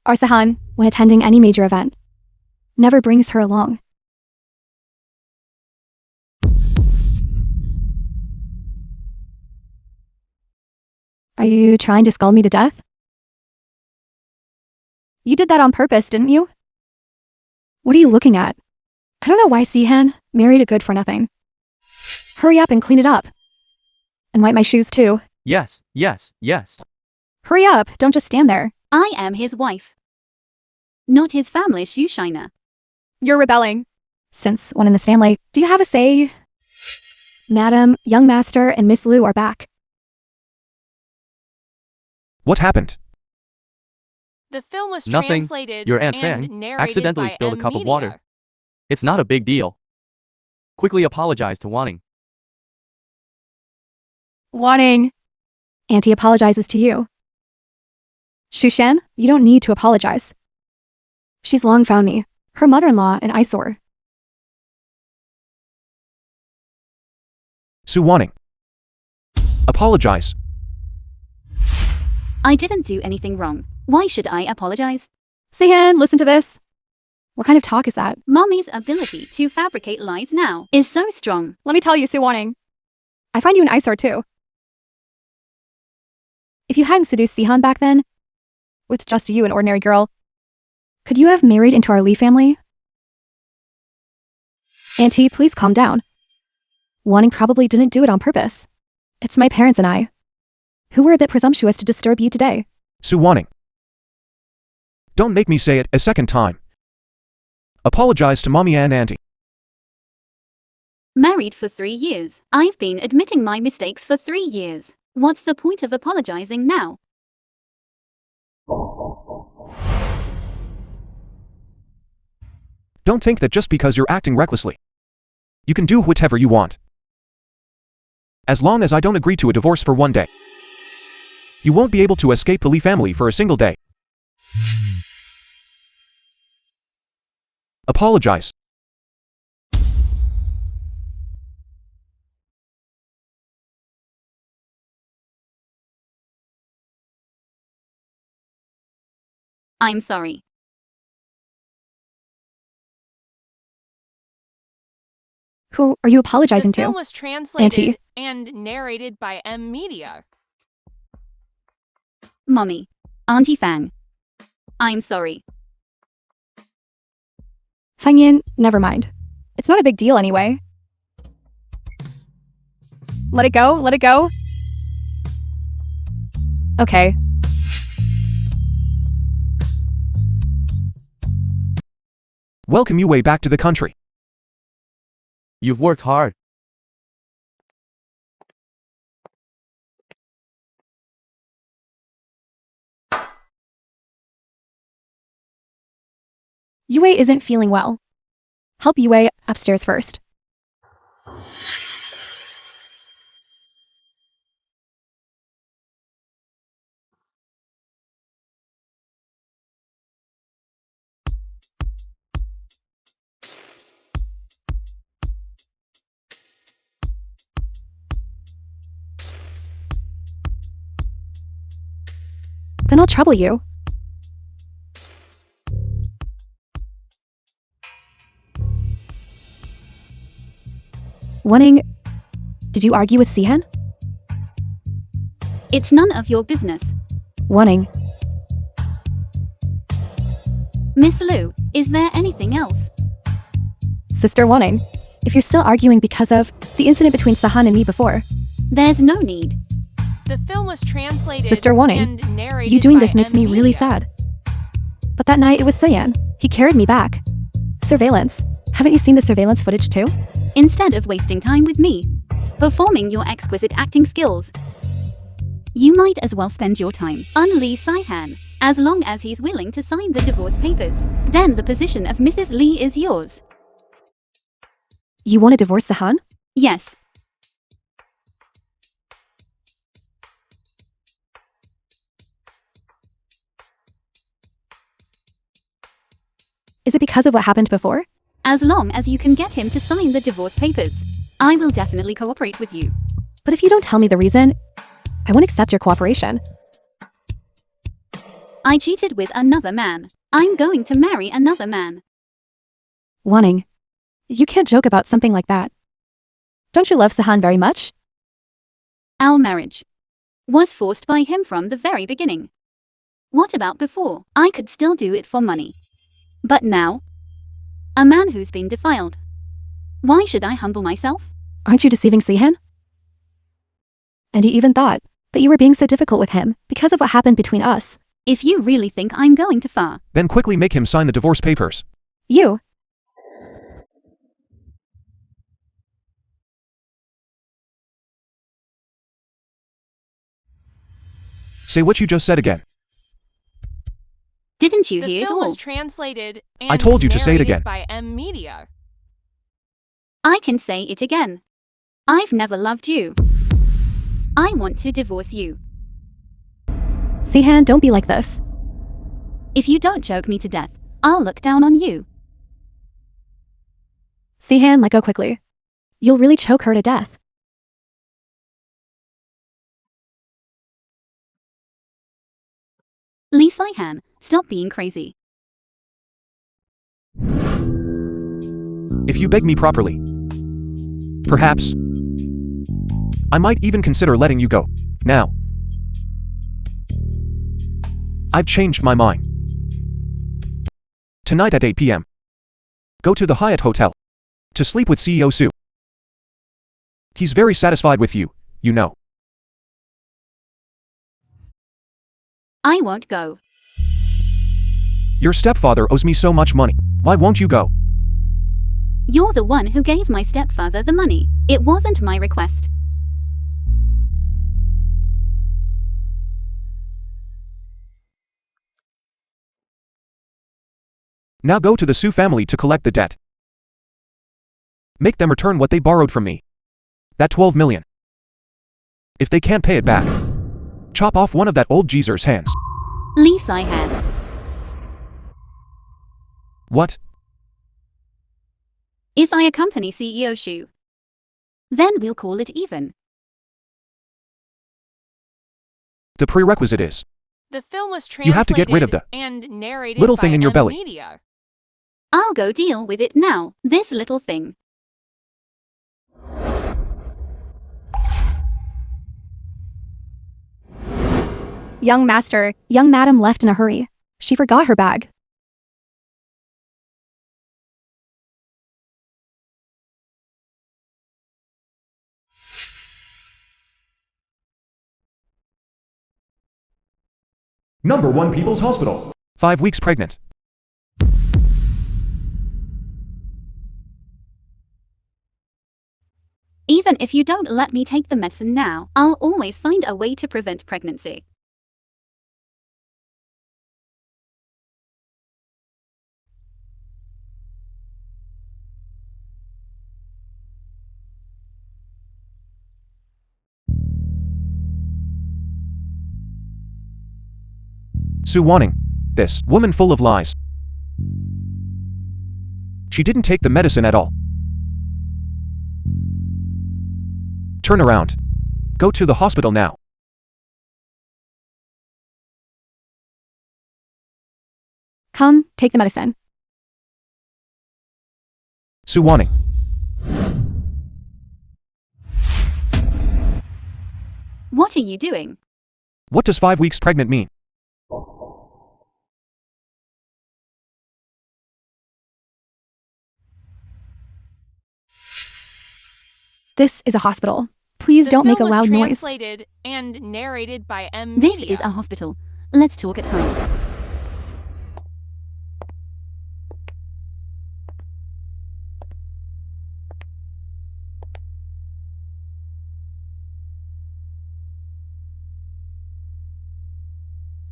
Our Sahan, when attending any major event, never brings her along. Are you trying to scold me to death? You did that on purpose, didn't you? What are you looking at? I don't know why Sihan married a good-for-nothing. Hurry up and clean it up. And wipe my shoes too. Yes. Hurry up, don't just stand there. I am his wife, not his family shoe shiner. You're rebelling. Since when in this family, do you have a say? Madam, young master, and Miss Liu are back. What happened? The film was Nothing. translated Your Aunt and Fang narrated accidentally by spilled a cup of media. water. It's not a big deal. Quickly apologize to Wanting. Wanting. Auntie apologizes to you. Shushan, you don't need to apologize. She's long found me, her mother-in-law, an eyesore. Su Wanting. Apologize. I didn't do anything wrong. Why should I apologize? Sihan, listen to this. What kind of talk is that? Mommy's ability to fabricate lies now is so strong. Let me tell you, Su Wanting. I find you an eyesore too. If you hadn't seduced Sihan back then, with just you, an ordinary girl, could you have married into our Lee family? Auntie, please calm down. Wanting probably didn't do it on purpose. It's my parents and I, who were a bit presumptuous to disturb you today. Su Wanting. Don't make me say it a second time. Apologize to Mommy and Auntie. Married for 3 years. I've been admitting my mistakes for 3 years. What's the point of apologizing now? Don't think that just because you're acting recklessly, you can do whatever you want. As long as I don't agree to a divorce for 1 day, you won't be able to escape the Lee family for a single day. Apologize. I'm sorry. Who are you apologizing The film to? was translated Auntie. and narrated by media. Mommy. Auntie Fang. I'm sorry. Fang Yin, never mind. It's not a big deal anyway. Let it go, let it go. Okay. Welcome Yue back to the country. You've worked hard. Yue isn't feeling well. Help Yue upstairs first. Then I'll trouble you. Wanting, did you argue with Sihan? It's none of your business. Wanting, Miss Liu, is there anything else? Sister Wanting, if you're still arguing because of the incident between Sahan and me before, There's no need. The film was translated Sister Wanting, and narrated you doing by this makes me really media. sad. But that night it was Sayan. He carried me back. Surveillance. Haven't you seen the surveillance footage too? Instead of wasting time with me, performing your exquisite acting skills, you might as well spend your time on Lee Saihan. As long as he's willing to sign the divorce papers, then the position of Mrs. Lee is yours. You want to divorce Sahan? Yes. Is it because of what happened before? As long as you can get him to sign the divorce papers, I will definitely cooperate with you. But if you don't tell me the reason, I won't accept your cooperation. I cheated with another man. I'm going to marry another man. Wanting. You can't joke about something like that. Don't you love Sahan very much? Our marriage was forced by him from the very beginning. What about before? I could still do it for money. But now, a man who's been defiled. Why should I humble myself? Aren't you deceiving Sihan? And he even thought that you were being so difficult with him because of what happened between us. If you really think I'm going too far, Then quickly make him sign the divorce papers. You. Say what you just said again. didn't you The hear it film all? was translated and I told you to say it narrated again. by Media. I can say it again. I've never loved you. I want to divorce you. Sihan, don't be like this. If you don't choke me to death, I'll look down on you. Sihan, let go quickly. You'll really choke her to death. Lee Saihan, stop being crazy. If you beg me properly, perhaps I might even consider letting you go. Now, I've changed my mind. Tonight at 8 p.m., go to the Hyatt Hotel to sleep with CEO Sue. He's very satisfied with you, you know. I won't go. Your stepfather owes me so much money. Why won't you go? You're the one who gave my stepfather the money. It wasn't my request. Now go to the Sue family to collect the debt. Make them return what they borrowed from me. That 12 million. If they can't pay it back, chop off one of that old geezer's hands. Lee Saihan. What? If I accompany CEO Shu, then we'll call it even. The prerequisite is, The film was translated You have to get rid of the and narrated little by thing in your belly. Media. I'll go deal with it now, this little thing. Young master, young madam left in a hurry. She forgot her bag. Number 1 People's Hospital. 5 weeks pregnant. Even if you don't let me take the medicine now, I'll always find a way to prevent pregnancy. Sue Wanning, this woman full of lies. She didn't take the medicine at all. Turn around. Go to the hospital now. Come, take the medicine. Sue Wanning. What are you doing? What does 5 weeks pregnant mean? This is a hospital. Please The don't make a film was loud noise. translated and narrated by This Media. is a hospital. Let's talk at home.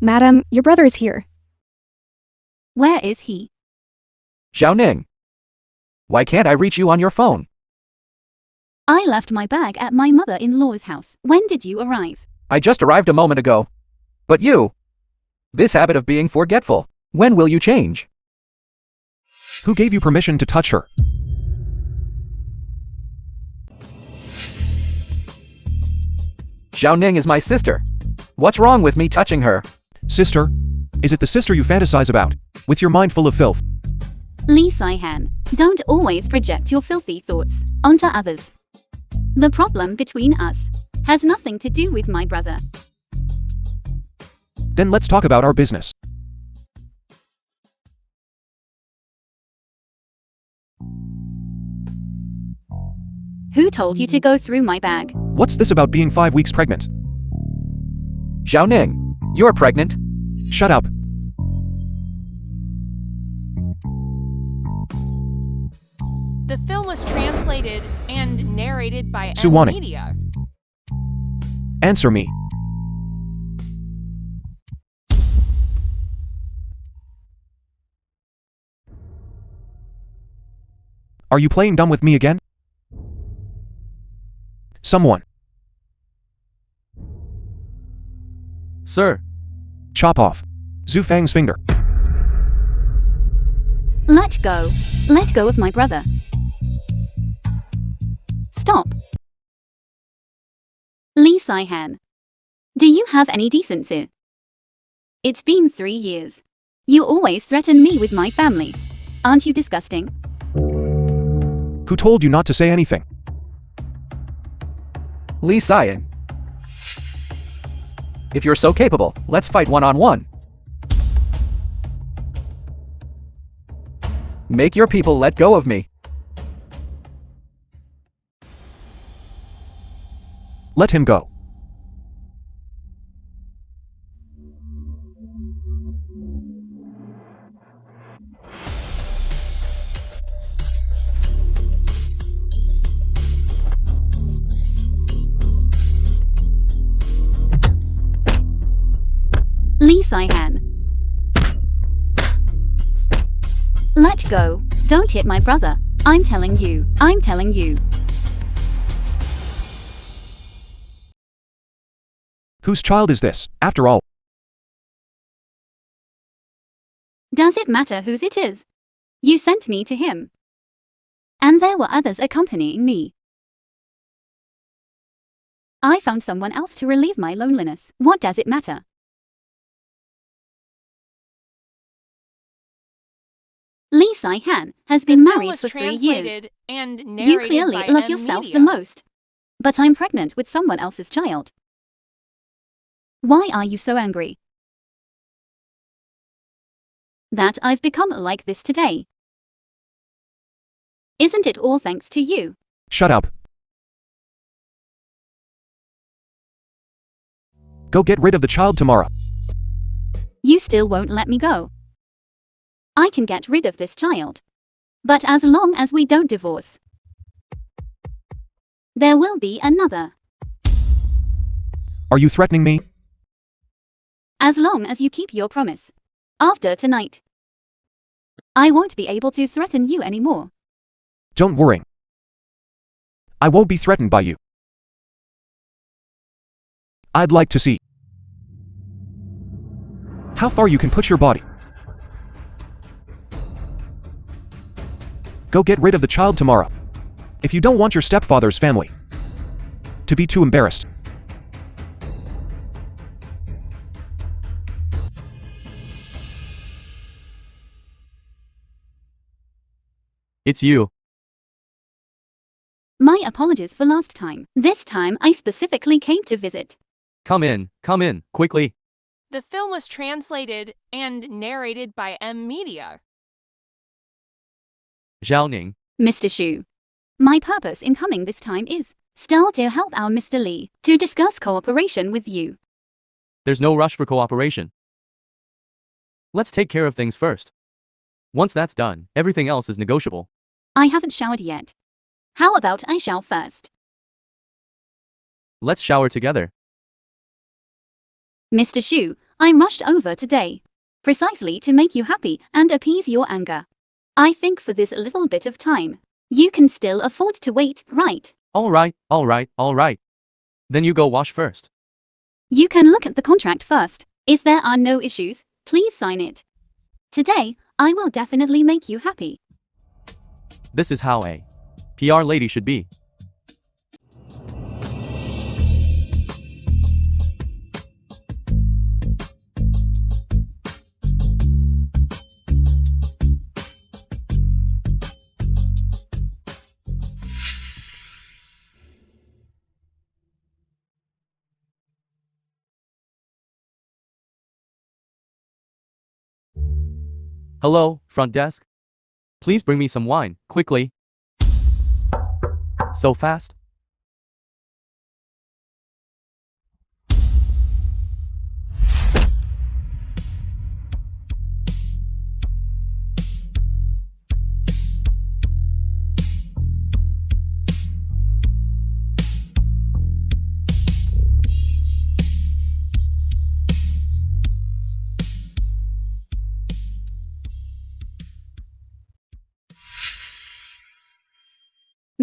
Madam, your brother is here. Where is he? Xiaoning. Why can't I reach you on your phone? I left my bag at my mother-in-law's house. When did you arrive? I just arrived a moment ago. But you? This habit of being forgetful. When will you change? Who gave you permission to touch her? Xiaoning is my sister. What's wrong with me touching her? Sister? Is it the sister you fantasize about? With your mind full of filth. Lee Sai-han, don't always project your filthy thoughts onto others. The problem between us has nothing to do with my brother. Then let's talk about our business. Who told you to go through my bag? What's this about being 5 weeks pregnant? Zhao Ning, you're pregnant. Shut up. The film was translated and narrated by Suwani. Media. Answer me. Are you playing dumb with me again? Someone. Sir, Chop off Zhu Fang's finger. Let go. Let go of my brother. Stop. Lee Sai-han, do you have any decency? It's been 3 years. You always threaten me with my family. Aren't you disgusting? Who told you not to say anything? Lee Sai-han. If you're so capable, let's fight one-on-one. Make your people let go of me. Let him go. Lee Sai-han. Let go. Don't hit my brother. I'm telling you. I'm telling you. Whose child is this, after all? Does it matter whose it is? You sent me to him. And there were others accompanying me. I found someone else to relieve my loneliness. What does it matter? Lee Sai-han has been The film married was for 3 years. translated and You narrated clearly by love yourself Media. the most. But I'm pregnant with someone else's child. Why are you so angry? That I've become like this today. Isn't it all thanks to you? Shut up. Go get rid of the child tomorrow. You still won't let me go. I can get rid of this child. But as long as we don't divorce, there will be another. Are you threatening me? As long as you keep your promise. After tonight, I won't be able to threaten you anymore. Don't worry. I won't be threatened by you. I'd like to see how far you can push your body. Go get rid of the child tomorrow. If you don't want your stepfather's family to be too embarrassed. it's you. My apologies for last time. This time I specifically came to visit. Come in, quickly. The film was translated and narrated by Media. Zhao Ning, Mr. Xu. My purpose in coming this time is still to help our Mr. Lee to discuss cooperation with you. there's no rush for cooperation. Let's take care of things first. Once that's done, everything else is negotiable. I haven't showered yet. How about I shower first? Let's shower together. Mr. Xu, I'm rushed over today, precisely to make you happy and appease your anger. I think for this little bit of time, you can still afford to wait, right? All right. Then you go wash first. You can look at the contract first. If there are no issues, please sign it. Today, I will definitely make you happy. This is how a PR lady should be. Hello, front desk? Please bring me some wine, quickly. So fast?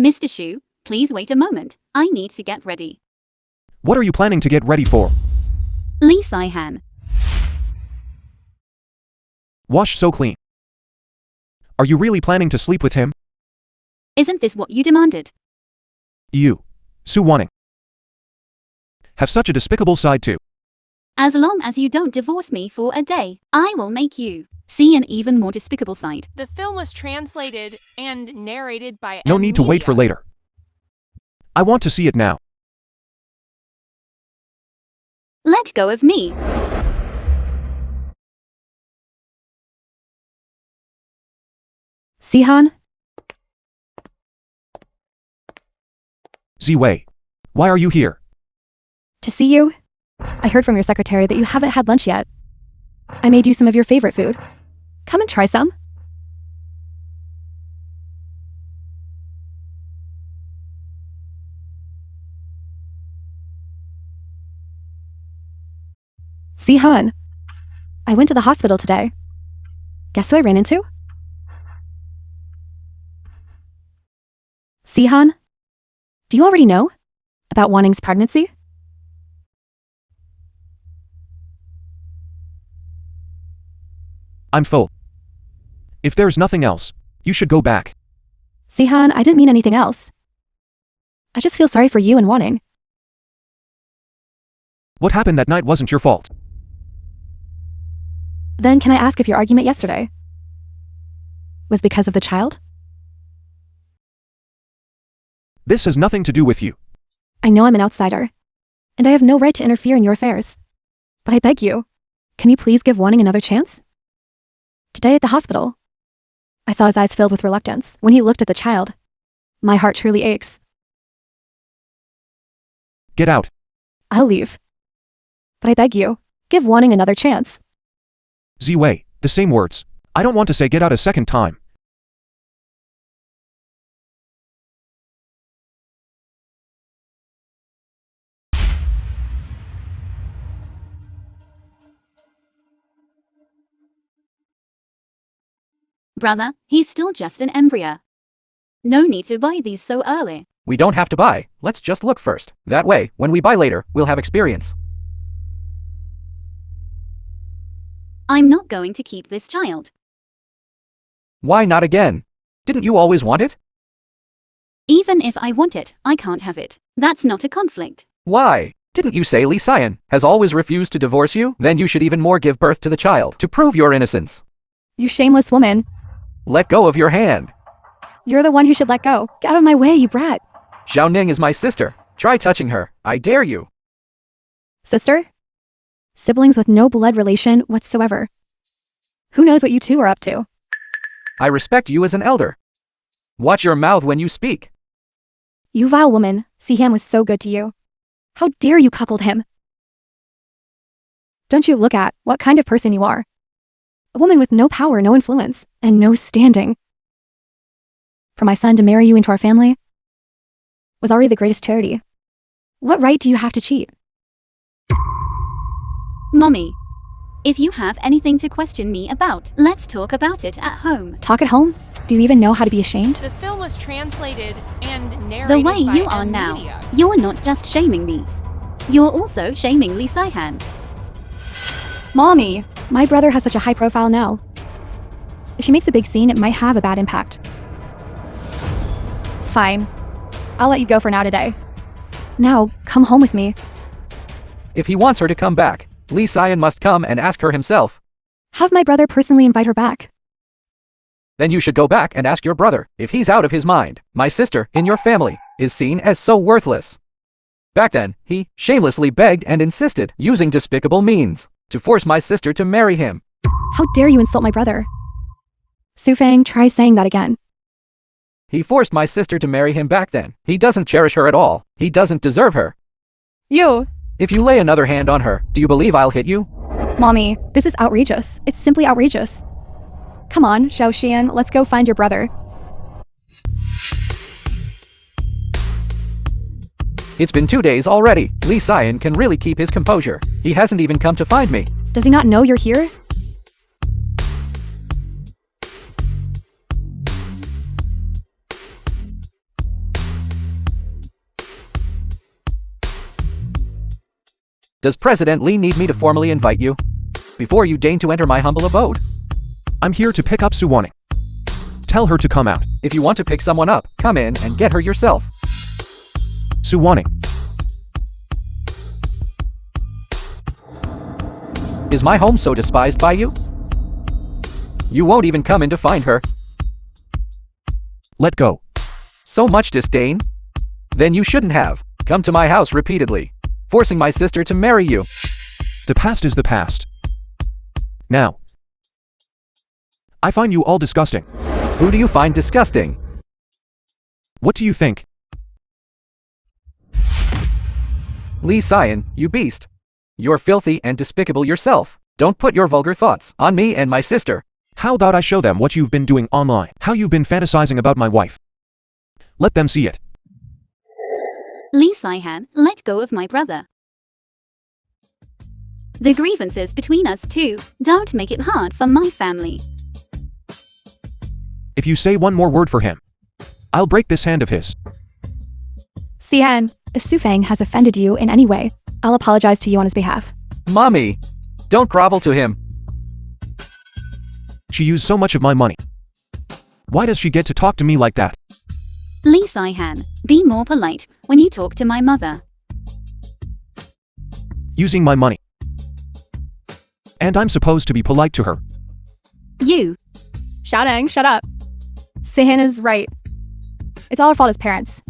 Mr. Shu, please wait a moment. I need to get ready. What are you planning to get ready for? Lee Sai-han. Wash so clean. Are you really planning to sleep with him? Isn't this what you demanded? You, Su Wanning, have such a despicable side too. As long as you don't divorce me for a day, I will make you see an even more despicable side. The film was translated and narrated by No need to wait for later. I want to see it now. Let go of me. Sihan? Ziwei, why are you here? To see you? I heard from your secretary that you haven't had lunch yet. I made you some of your favorite food. Come and try some. Sihan, I went to the hospital today. Guess who I ran into? Sihan, do you already know about Wanning's pregnancy? I'm full. If there's nothing else, you should go back. Sihan, I didn't mean anything else. I just feel sorry for you and Wanning. What happened that night wasn't your fault. Then can I ask if your argument yesterday was because of the child? This has nothing to do with you. I know I'm an outsider, and I have no right to interfere in your affairs. But I beg you, can you please give Wanning another chance? Today at the hospital, I saw his eyes filled with reluctance when he looked at the child. My heart truly aches. Get out. I'll leave. But I beg you, give Wanning another chance. Ziwei, the same words. I don't want to say get out a second time. Brother, he's still just an embryo. No need to buy these so early. We don't have to buy. Let's just look first. That way, when we buy later, we'll have experience. I'm not going to keep this child. Why not again? Didn't you always want it? Even if I want it, I can't have it. That's not a conflict. Why? Didn't you say Lee Sai-han has always refused to divorce you? Then you should even more give birth to the child to prove your innocence. You shameless woman. Let go of your hand. You're the one who should let go. Get out of my way, you brat. Xiao Ning is my sister. Try touching her. I dare you. Sister? Siblings with no blood relation whatsoever. Who knows what you two are up to? I respect you as an elder. Watch your mouth when you speak. You vile woman, Sihan was so good to you. How dare you coupled him? Don't you look at what kind of person you are? A woman with no power, no influence, and no standing. For my son to marry you into our family was already the greatest charity. What right do you have to cheat? Mommy, if you have anything to question me about, let's talk about it at home. Talk at home? Do you even know how to be ashamed? The film was translated and narrated The way by you are now, Media. you're not just shaming me. You're also shaming Lee Sai-han. Mommy, my brother has such a high profile now. If she makes a big scene, it might have a bad impact. Fine. I'll let you go for now today. Now, come home with me. If he wants her to come back, Lee Sai-han must come and ask her himself. Have my brother personally invite her back. Then you should go back and ask your brother if he's out of his mind. My sister, in your family, is seen as so worthless. Back then, he shamelessly begged and insisted, using despicable means, to force my sister to marry him. How dare you insult my brother? Sufang, try saying that again. He forced my sister to marry him back then. He doesn't cherish her at all. He doesn't deserve her. You! If you lay another hand on her, do you believe I'll hit you? Mommy, this is outrageous. It's simply outrageous. Come on, Xiaoxian, let's go find your brother. It's been 2 days already. Li Xian can really keep his composure. He hasn't even come to find me. Does he not know you're here? Does President Li need me to formally invite you? Before you deign to enter my humble abode. I'm here to pick up Su Wanning. Tell her to come out. If you want to pick someone up, come in and get her yourself. Su Wanning. Is my home so despised by you? You won't even come in to find her. Let go. So much disdain? Then you shouldn't have come to my house repeatedly, forcing my sister to marry you. The past is the past. Now, I find you all disgusting. Who do you find disgusting? What do you think? Li Xian, you beast. You're filthy and despicable yourself. Don't put your vulgar thoughts on me and my sister. How about I show them what you've been doing online? How you've been fantasizing about my wife. Let them see it. Li Xian, let go of my brother. The grievances between us two don't make it hard for my family. If you say one more word for him, I'll break this hand of his. Xian, if Sufang has offended you in any way, I'll apologize to you on his behalf. Mommy, don't grovel to him. She used so much of my money. Why does she get to talk to me like that? Li Xian, be more polite when you talk to my mother. Using my money. And I'm supposed to be polite to her. You. Xiaodeng, shut up. Sihan is right. It's all our fault as parents.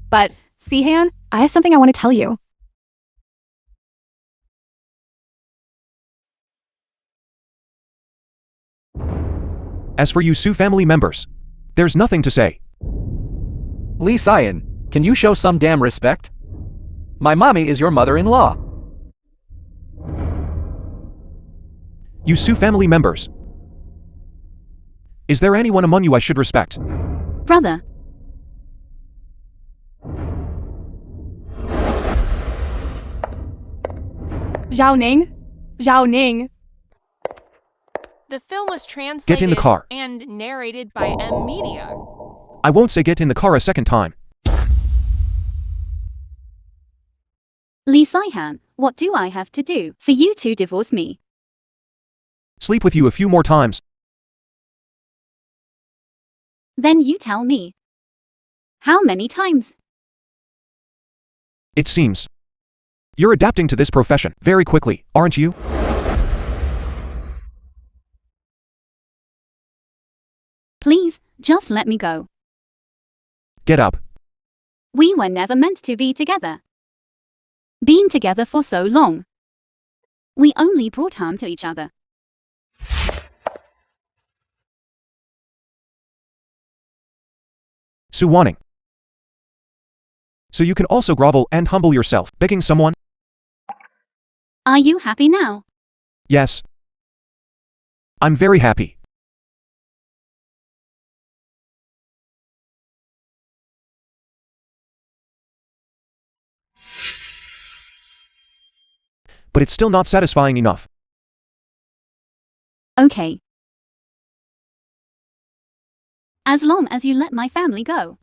But, Sihan, I have something I want to tell you. As for you Su family members, there's nothing to say. Li Xian, can you show some damn respect? My mommy is your mother-in-law. You Su family members. Is there anyone among you I should respect? Brother. Zhao Ning. The film was translated Get in the car. and narrated by M Media. I won't say get in the car a second time. Li Xian, what do I have to do for you to divorce me? Sleep with you a few more times. Then you tell me. How many times? It seems. You're adapting to this profession very quickly, aren't you? Please, just let me go. Get up. We were never meant to be together. Been together for so long. We only brought harm to each other. Su Wanning. So you can also grovel and humble yourself, begging someone? Are you happy now? Yes. I'm very happy. But it's still not satisfying enough. Okay. As long as you let my family go.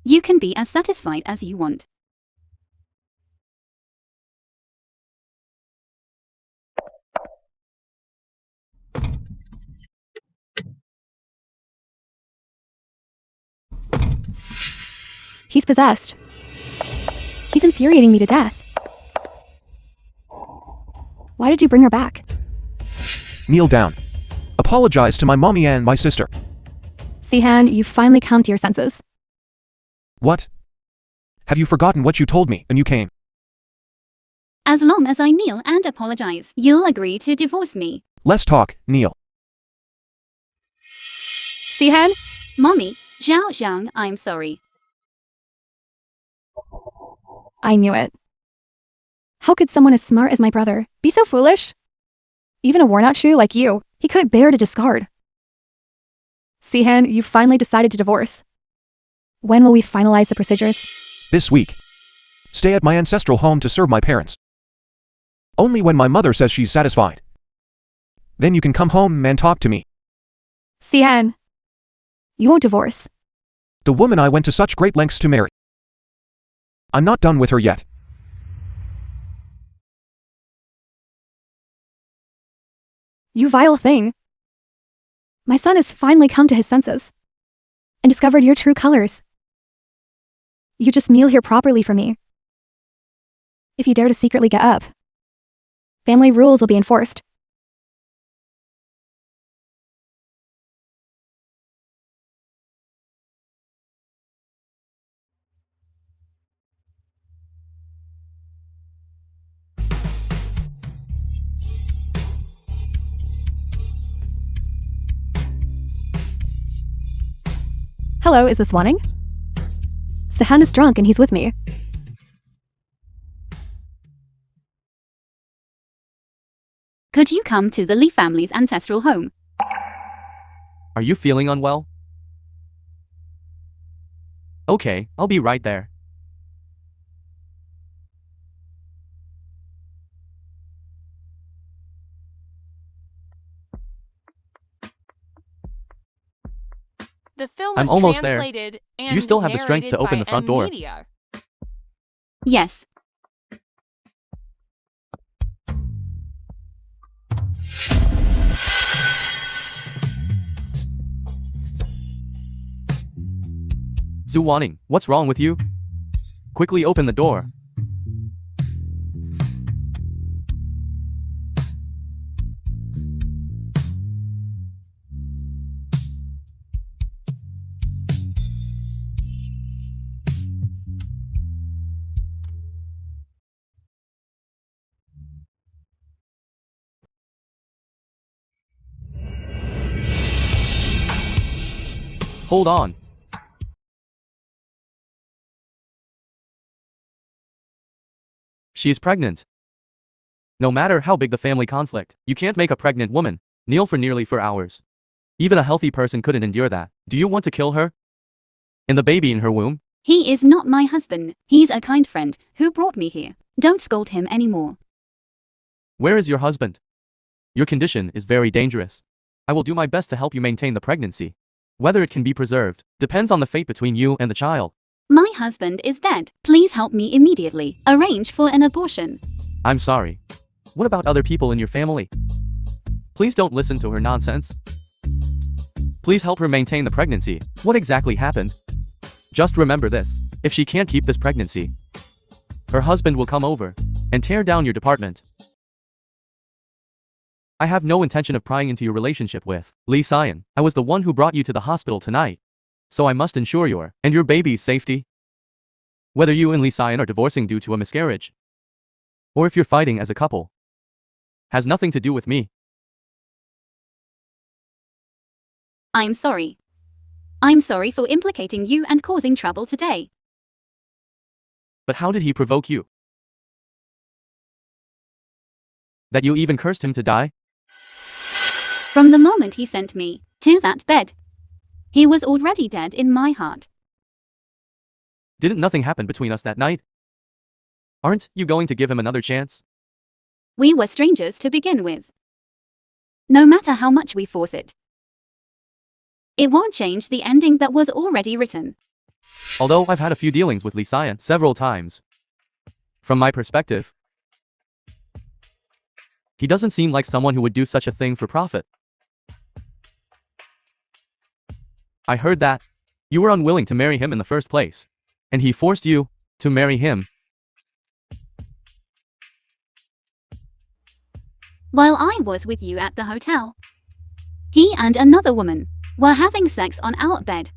You can be as satisfied as you want. He's possessed. He's infuriating me to death. Why did you bring her back? Kneel down. Apologize to my mommy and my sister. Sihan, you've finally come to your senses. What? Have you forgotten what you told me when you came? As long as I kneel and apologize, you'll agree to divorce me. Less talk, kneel. Sihan? Mommy, Zhao Zhang, I'm sorry. I knew it. How could someone as smart as my brother be so foolish? Even a worn-out shoe like you, he couldn't bear to discard. Sihan, you finally decided to divorce. When will we finalize the procedures? This week. Stay at my ancestral home to serve my parents. Only when my mother says she's satisfied. Then you can come home and talk to me. Sihan, you won't divorce. The woman I went to such great lengths to marry. I'm not done with her yet. You vile thing. My son has finally come to his senses and discovered your true colors. You just kneel here properly for me. If you dare to secretly get up, family rules will be enforced. Hello, is this Wanning? Sihan is drunk and he's with me. Could you come to the Lee family's ancestral home? Are you feeling unwell? Okay, I'll be right there. The film I'm was almost there. translated and Do you still have the strength to narrated open by the front door? Media. Yes. Zhu Wanning, what's wrong with you? Quickly open the door. Hold on. She is pregnant. No matter how big the family conflict, you can't make a pregnant woman kneel for nearly 4 hours. Even a healthy person couldn't endure that. Do you want to kill her? And the baby in her womb? He is not my husband. He's a kind friend who brought me here. Don't scold him anymore. Where is your husband? Your condition is very dangerous. I will do my best to help you maintain the pregnancy. Whether it can be preserved depends on the fate between you and the child. My husband is dead. Please help me immediately. Arrange for an abortion. I'm sorry. What about other people in your family? Please don't listen to her nonsense. Please help her maintain the pregnancy. What exactly happened? Just remember this. If she can't keep this pregnancy, her husband will come over and tear down your department. I have no intention of prying into your relationship with Lee Sion. I was the one who brought you to the hospital tonight. So I must ensure your and your baby's safety. Whether you and Lee Sion are divorcing due to a miscarriage, or if you're fighting as a couple, has nothing to do with me. I'm sorry. I'm sorry for implicating you and causing trouble today. But how did he provoke you? That you even cursed him to die? From the moment he sent me to that bed, he was already dead in my heart. Didn't nothing happen between us that night? Aren't you going to give him another chance? We were strangers to begin with. No matter how much we force it, it won't change the ending that was already written. Although I've had a few dealings with Lee Sion several times. From my perspective, he doesn't seem like someone who would do such a thing for profit. I heard that you were unwilling to marry him in the first place, and he forced you to marry him. While I was with you at the hotel, he and another woman were having sex on our bed.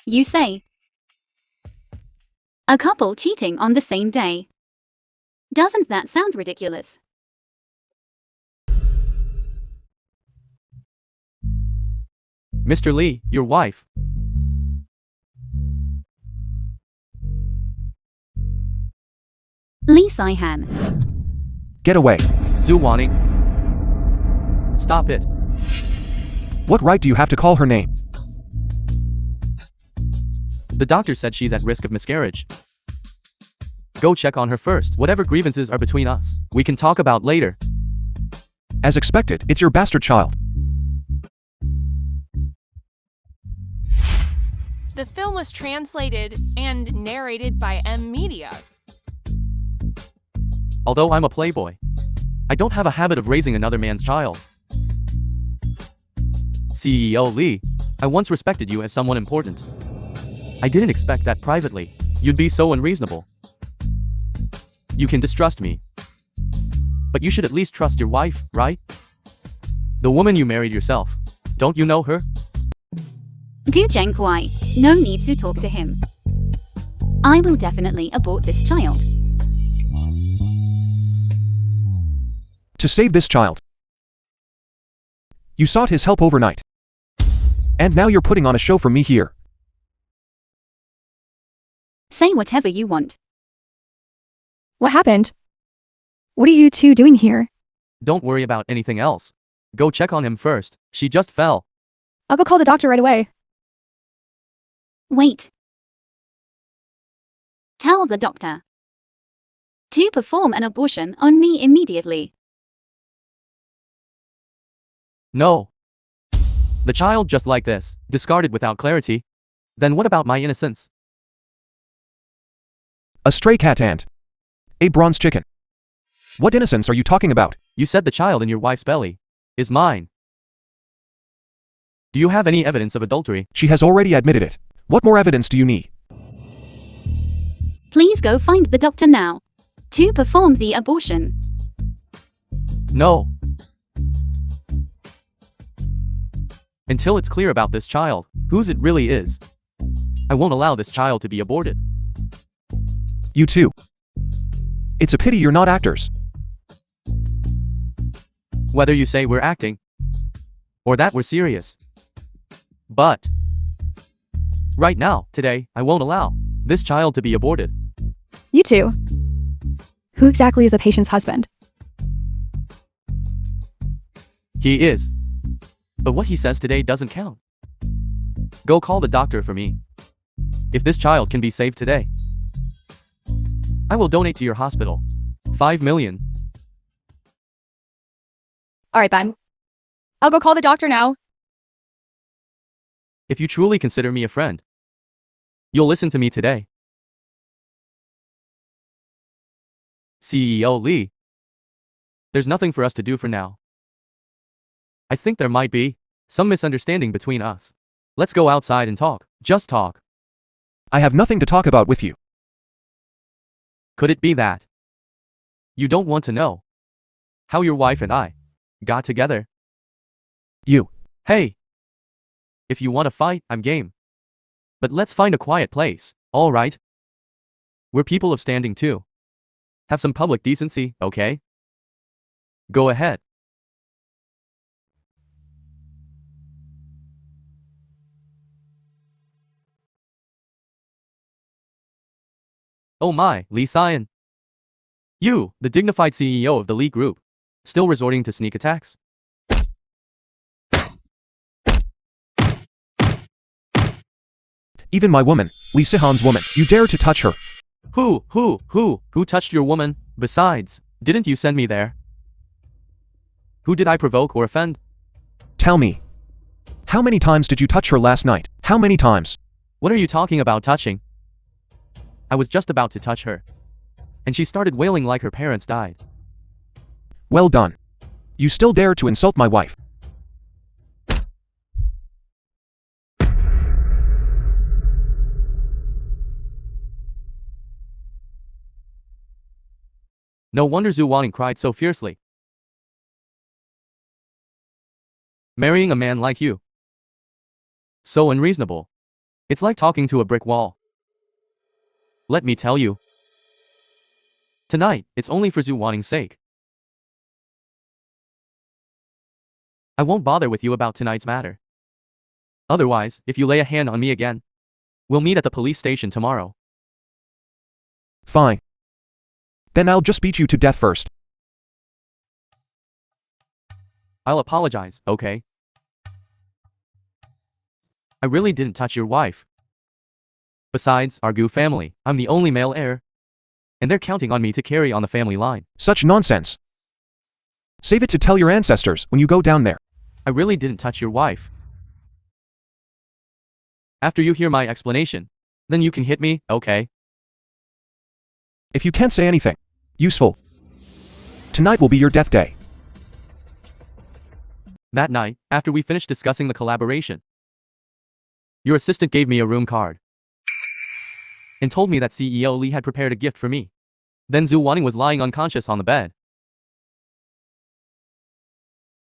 You say, a couple cheating on the same day. Doesn't that sound ridiculous? Mr. Lee, your wife. Lee Sai-han. Get away. Zhu Wanning. Stop it. What right do you have to call her name? The doctor said she's at risk of miscarriage. Go check on her first. Whatever grievances are between us, we can talk about later. As expected, it's your bastard child. The film was translated and narrated by M Media. Although I'm a playboy, I don't have a habit of raising another man's child. CEO Lee, I once respected you as someone important. I didn't expect that privately. You'd be so unreasonable. You can distrust me, but you should at least trust your wife, right? The woman you married yourself. Don't you know her? Gu Zhenghuai. No need to talk to him. I will definitely abort this child. To save this child. You sought his help overnight. And now you're putting on a show for me here. Say whatever you want. What happened? What are you two doing here? Don't worry about anything else. Go check on him first. She just fell. I'll go call the doctor right away. Wait. Tell the doctor to perform an abortion on me immediately. No. The child just like this, discarded without clarity. Then what about my innocence? A stray cat and a bronze chicken. What innocence are you talking about? You said the child in your wife's belly is mine. Do you have any evidence of adultery? She has already admitted it. What more evidence do you need? Please go find the doctor now to perform the abortion. No. Until it's clear about this child, whose it really is, I won't allow this child to be aborted. You too. It's a pity you're not actors. Whether you say we're acting, or that we're serious. But right now, today, I won't allow this child to be aborted. You two. Who exactly is the patient's husband? He is. But what he says today doesn't count. Go call the doctor for me. If this child can be saved today, I will donate to your hospital. 5 million. Alright, Ben. I'll go call the doctor now. If you truly consider me a friend, you'll listen to me today. CEO Lee. There's nothing for us to do for now. I think there might be some misunderstanding between us. Let's go outside and talk. Just talk. I have nothing to talk about with you. Could it be that you don't want to know how your wife and I got together? You. Hey. If you want to fight, I'm game. But let's find a quiet place, all right? We're people of standing too. Have some public decency, okay? Go ahead. Oh my, Lee Sai-han. You, the dignified CEO of the Lee Group, still resorting to sneak attacks? Even my woman, Lee Si-han's woman, you dare to touch her. Who touched your woman? Besides, didn't you send me there? Who did I provoke or offend? Tell me. How many times did you touch her last night? How many times? What are you talking about touching? I was just about to touch her, and she started wailing like her parents died. Well done. You still dare to insult my wife. No wonder Zhu Wanning cried so fiercely. Marrying a man like you. So unreasonable. It's like talking to a brick wall. Let me tell you. Tonight, it's only for Zhu Wanning's sake. I won't bother with you about tonight's matter. Otherwise, if you lay a hand on me again, we'll meet at the police station tomorrow. Fine. Then I'll just beat you to death first. I'll apologize, okay? I really didn't touch your wife. Besides, our Gu family, I'm the only male heir. And they're counting on me to carry on the family line. Such nonsense. Save it to tell your ancestors when you go down there. I really didn't touch your wife. After you hear my explanation, then you can hit me, okay? If you can't say anything useful, tonight will be your death day. That night, after we finished discussing the collaboration, your assistant gave me a room card and told me that CEO Lee had prepared a gift for me. Then Zhu Wanning was lying unconscious on the bed.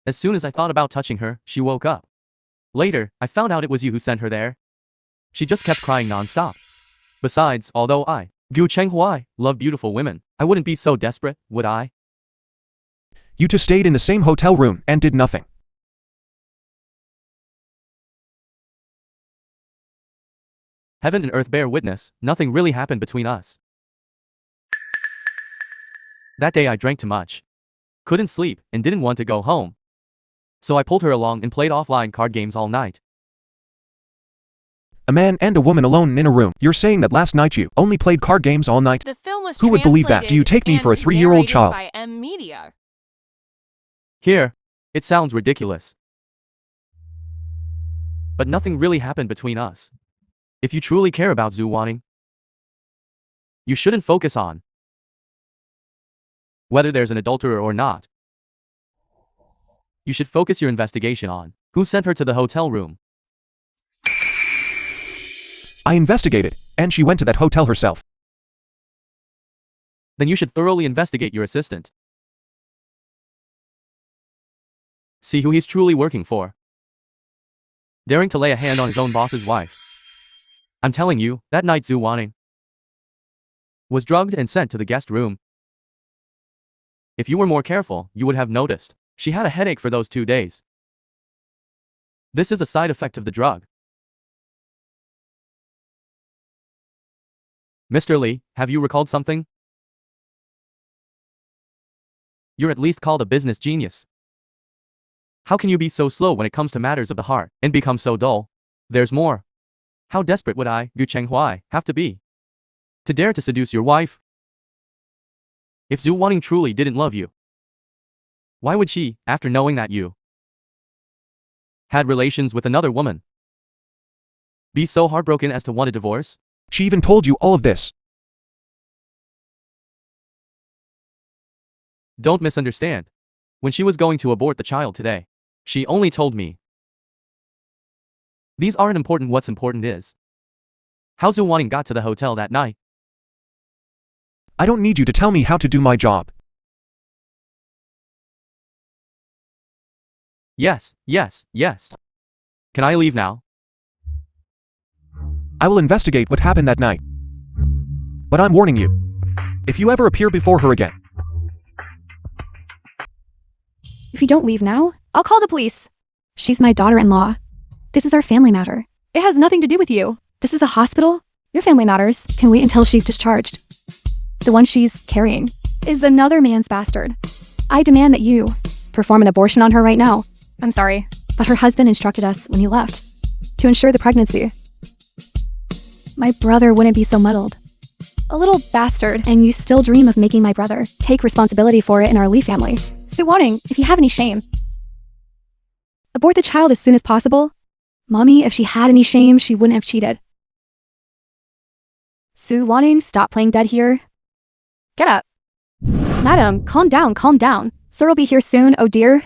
As soon as I thought about touching her, she woke up. Later, I found out it was you who sent her there. She just kept crying non-stop. Besides, although I, Gu Chenghuai, love beautiful women, I wouldn't be so desperate, would I? You two stayed in the same hotel room and did nothing. Heaven and earth bear witness, nothing really happened between us. That day I drank too much. Couldn't sleep, and didn't want to go home. So I pulled her along and played offline card games all night. A man and a woman alone in a room. You're saying that last night you only played card games all night? The film was Who would believe that? Do you take me for a 3-year-old child? By M Media. Here, it sounds ridiculous. But nothing really happened between us. If you truly care about Zhu Wanning, you shouldn't focus on whether there's an adulterer or not. You should focus your investigation on who sent her to the hotel room. I investigated, and she went to that hotel herself. Then you should thoroughly investigate your assistant. See who he's truly working for. Daring to lay a hand on his own boss's wife. I'm telling you, that night Zhu Wanning was drugged and sent to the guest room. If you were more careful, you would have noticed she had a headache for those 2 days. This is a side effect of the drug. Mr. Lee, have you recalled something? You're at least called a business genius. How can you be so slow when it comes to matters of the heart, and become so dull? There's more. How desperate would I, Gu Chenghuai, have to be to dare to seduce your wife? If Zhu Wanning truly didn't love you, why would she, after knowing that you had relations with another woman, be so heartbroken as to want a divorce? She even told you all of this. Don't misunderstand. When she was going to abort the child today, she only told me. These aren't important. What's important is how Zhu Wanning got to the hotel that night. I don't need you to tell me how to do my job. Yes, yes, yes. Can I leave now? I will investigate what happened that night. But I'm warning you. If you ever appear before her again. If you don't leave now, I'll call the police. She's my daughter-in-law. This is our family matter. It has nothing to do with you. This is a hospital. Your family matters can wait until she's discharged. The one she's carrying is another man's bastard. I demand that you perform an abortion on her right now. I'm sorry, but her husband instructed us when he left to ensure the pregnancy. My brother wouldn't be so muddled. A little bastard, and you still dream of making my brother take responsibility for it in our Lee family. Zhu Wanning, if you have any shame, abort the child as soon as possible. Mommy, if she had any shame, she wouldn't have cheated. Zhu Wanning, stop playing dead here. Get up. Madam, calm down, calm down. Sir will be here soon, oh dear.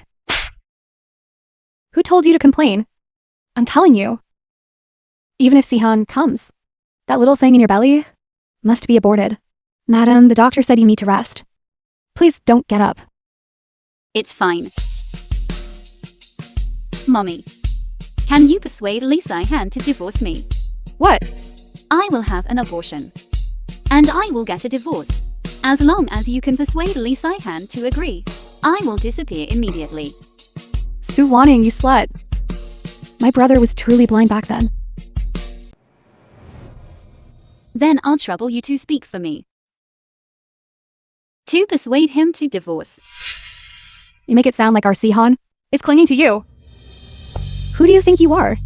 Who told you to complain? I'm telling you. Even if Sihan comes, that little thing in your belly must be aborted. Madam, the doctor said you need to rest. Please don't get up. It's fine. Mommy, can you persuade Lee Sai-han to divorce me? What? I will have an abortion. And I will get a divorce. As long as you can persuade Lee Sai-han to agree, I will disappear immediately. Zhu Wanning, you slut. My brother was truly blind back then. Then I'll trouble you to speak for me. To persuade him to divorce. You make it sound like our Sihan is clinging to you. Who do you think you are?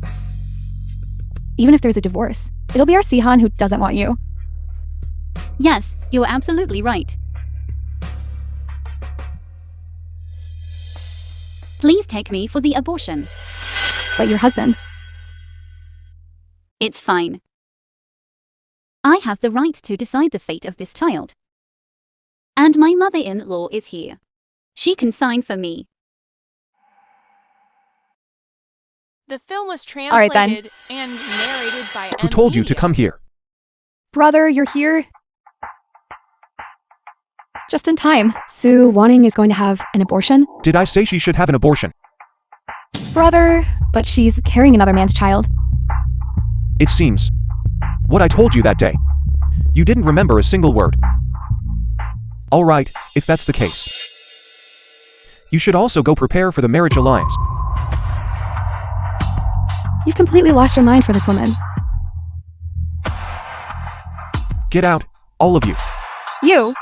Even if there's a divorce, it'll be our Sihan who doesn't want you. Yes, you're absolutely right. Please take me for the abortion. But your husband. It's fine. I have the right to decide the fate of this child. And my mother-in-law is here. She can sign for me. The film was right, then. translated and narrated by Who told you to come here? Brother, you're here. Just in time. Sue Wanning is going to have an abortion. Did I say she should have an abortion? Brother, but she's carrying another man's child. It seems. What I told you that day. You didn't remember a single word. All right, if that's the case. You should also go prepare for the marriage alliance. You've completely lost your mind for this woman. Get out, all of you. You?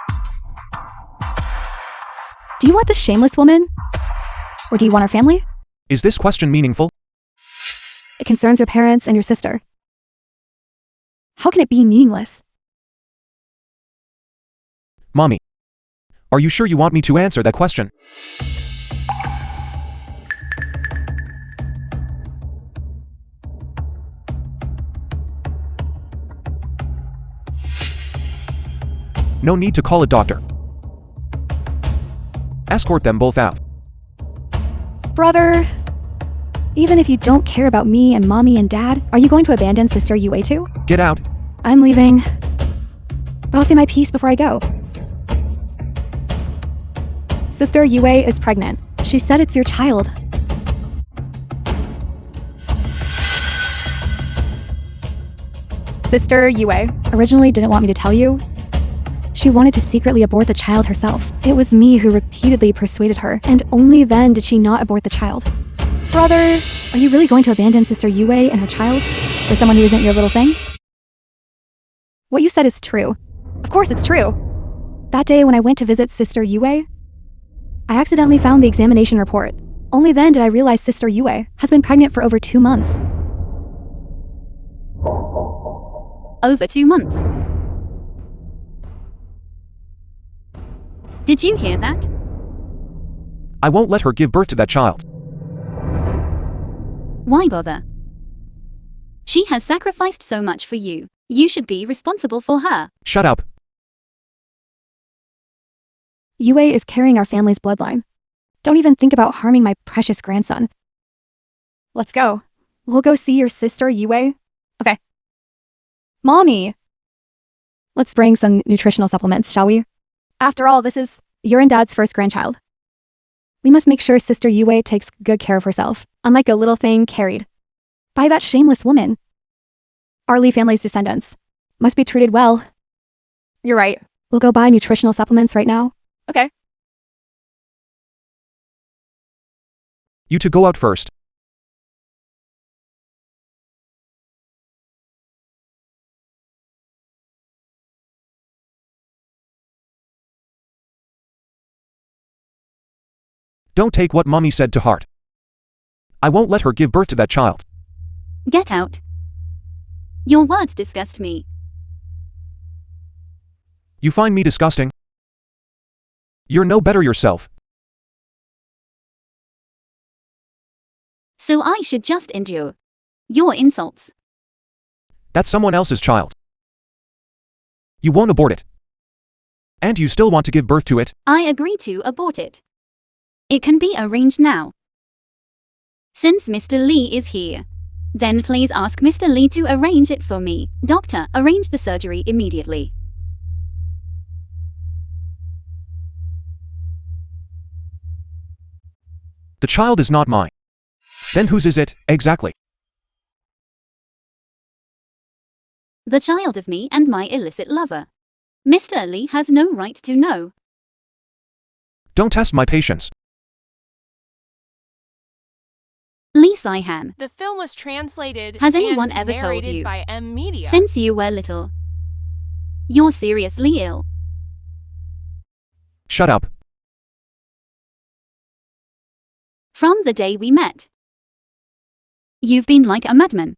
Do you want this shameless woman? Or do you want our family? Is this question meaningful? It concerns your parents and your sister. How can it be meaningless? Mommy. Are you sure you want me to answer that question? No need to call a doctor. Escort them both out. Brother, even if you don't care about me and mommy and dad, are you going to abandon Sister Yue too? Get out. I'm leaving, but I'll say my piece before I go. Sister Yue is pregnant. She said it's your child. Sister Yue originally didn't want me to tell you. She wanted to secretly abort the child herself. It was me who repeatedly persuaded her, and only then did she not abort the child. Brother, are you really going to abandon Sister Yue and her child for someone who isn't your little thing? What you said is true. Of course it's true. That day when I went to visit Sister Yue, I accidentally found the examination report. Only then did I realize Sister Yue has been pregnant for over 2 months. Over 2 months. Did you hear that? I won't let her give birth to that child. Why bother? She has sacrificed so much for you. You should be responsible for her. Shut up. Yue is carrying our family's bloodline. Don't even think about harming my precious grandson. Let's go. We'll go see your sister, Yue. Okay. Mommy! Let's bring some nutritional supplements, shall we? After all, this is your and Dad's first grandchild. We must make sure Sister Yue takes good care of herself, unlike a little thing carried by that shameless woman. Our Lee family's descendants must be treated well. You're right. We'll go buy nutritional supplements right now. Okay. You two go out first. Don't take what Mommy said to heart. I won't let her give birth to that child. Get out. Your words disgust me. You find me disgusting? You're no better yourself. So I should just endure your insults. That's someone else's child. You won't abort it. And you still want to give birth to it? I agree to abort it. It can be arranged now. Since Mr. Lee is here, then please ask Mr. Lee to arrange it for me. Doctor, arrange the surgery immediately. The child is not mine. Then whose is it, exactly? The child of me and my illicit lover. Mr. Lee has no right to know. Don't test my patience. Lee Saihan. The film was translated Has anyone and ever told narrated you, by M Media. since you were little, you're seriously ill? Shut up. From the day we met, you've been like a madman.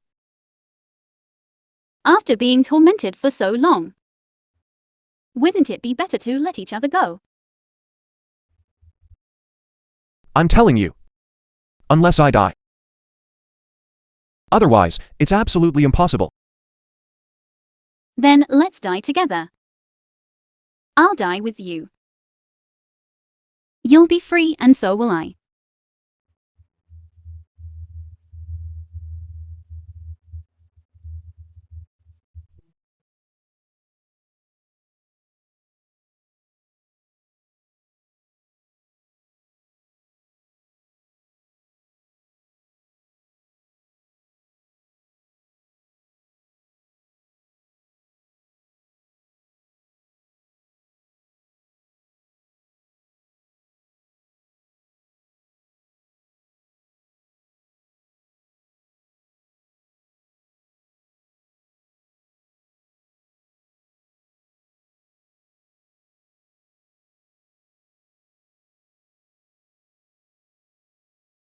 After being tormented for so long, wouldn't it be better to let each other go? I'm telling you. Unless I die. Otherwise, it's absolutely impossible. Then let's die together. I'll die with you. You'll be free and so will I.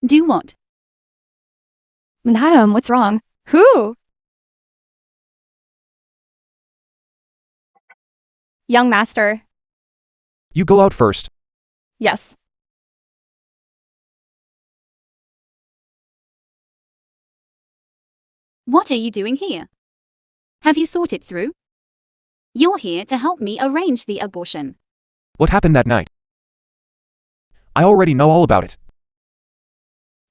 Do what? Madam, what's wrong? Who? Young master. You go out first. Yes. What are you doing here? Have you thought it through? You're here to help me arrange the abortion. What happened that night? I already know all about it.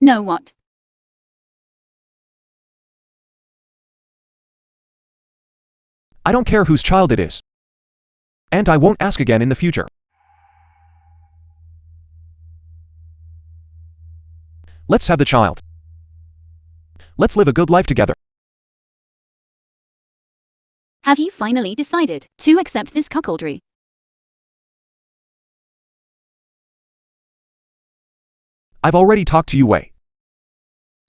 Know what? I don't care whose child it is. And I won't ask again in the future. Let's have the child. Let's live a good life together. Have you finally decided to accept this cuckoldry? I've already talked to Wei.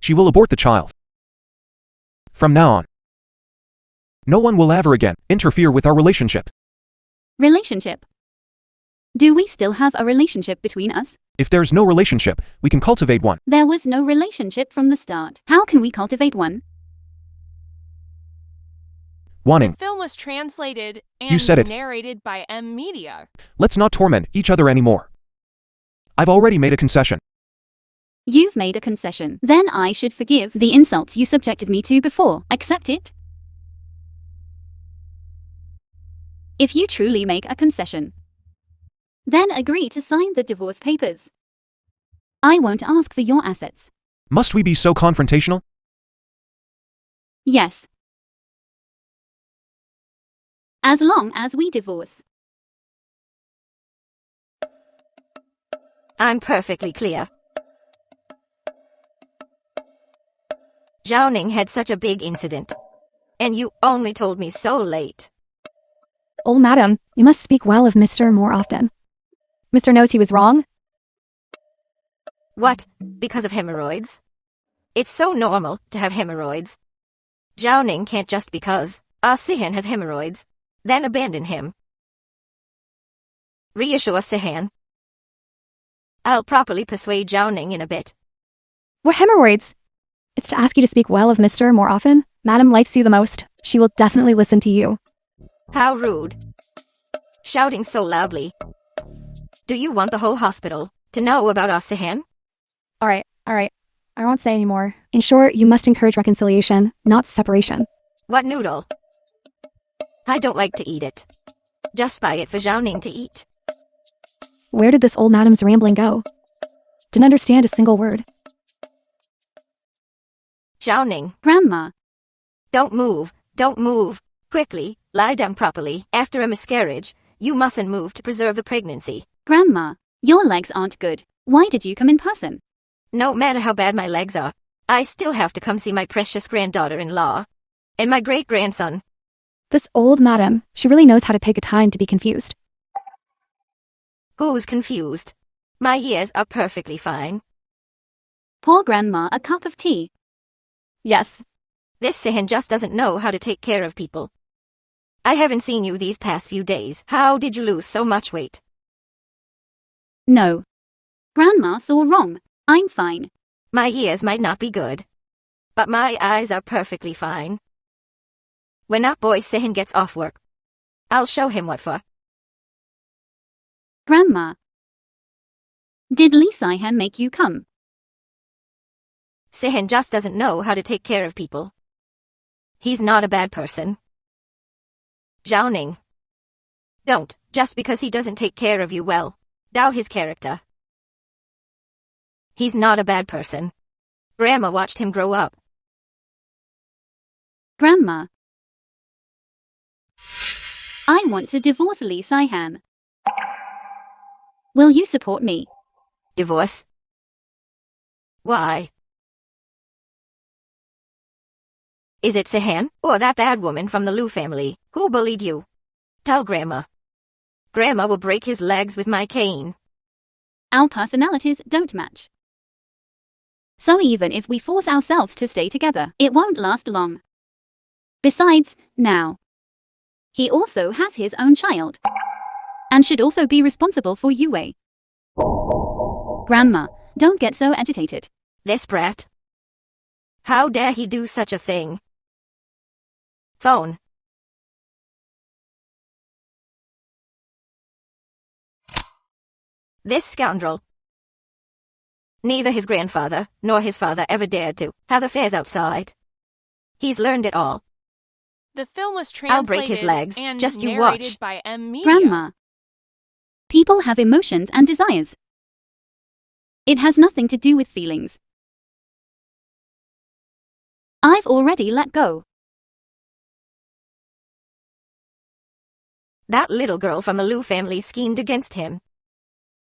She will abort the child. From now on, no one will ever again interfere with our relationship. Relationship? Do we still have a relationship between us? If there's no relationship, we can cultivate one. There was no relationship from the start. How can we cultivate one? Wanting. The film was translated and You said it. narrated by M Media. Let's not torment each other anymore. I've already made a concession. You've made a concession. Then I should forgive the insults you subjected me to before. Accept it? If you truly make a concession, then agree to sign the divorce papers. I won't ask for your assets. Must we be so confrontational? Yes. As long as we divorce. I'm perfectly clear. Zhao Ning had such a big incident. And you only told me so late. Old madam, you must speak well of Mr. more often. Mr. knows he was wrong? What? Because of hemorrhoids? It's so normal to have hemorrhoids. Zhao Ning can't just because Sihan has hemorrhoids, then abandon him. Reassure Sihan. I'll properly persuade Zhao Ning in a bit. What hemorrhoids? It's to ask you to speak well of Mr. more often. Madam likes you the most. She will definitely listen to you. How rude. Shouting so loudly. Do you want the whole hospital to know about Sihan? Alright. I won't say anymore. In short, you must encourage reconciliation, not separation. What noodle? I don't like to eat it. Just buy it for Zhao Ning to eat. Where did this old madam's rambling go? Didn't understand a single word. Zhao Ning, Grandma, don't move, don't move. Quickly, lie down properly. After a miscarriage, you mustn't move to preserve the pregnancy. Grandma, your legs aren't good. Why did you come in person? No matter how bad my legs are, I still have to come see my precious granddaughter-in-law. And my great-grandson. This old madam, she really knows how to pick a time to be confused. Who's confused? My ears are perfectly fine. Pour Grandma a cup of tea. Yes. This Sihan just doesn't know how to take care of people. I haven't seen you these past few days. How did you lose so much weight? No. Grandma saw wrong. I'm fine. My ears might not be good, but my eyes are perfectly fine. When that boy Sihan gets off work, I'll show him what for. Grandma. Did Lee Sihan make you come? Sihan just doesn't know how to take care of people. He's not a bad person. Zhao don't, just because he doesn't take care of you well, doubt his character. He's not a bad person. Grandma watched him grow up. Grandma. I want to divorce Lee Sihan. Will you support me? Divorce? Why? Is it Sihan, or that bad woman from the Liu family, who bullied you? Tell Grandma. Grandma will break his legs with my cane. Our personalities don't match. So even if we force ourselves to stay together, it won't last long. Besides, now, he also has his own child, and should also be responsible for Yue. Grandma, don't get so agitated. This brat. How dare he do such a thing? Phone. This scoundrel. Neither his grandfather nor his father ever dared to have affairs outside. He's learned it all. The film was I'll break his translated legs, and just you narrated watch. by M. Media. Grandma. People have emotions and desires. It has nothing to do with feelings. I've already let go. That little girl from the Liu family schemed against him.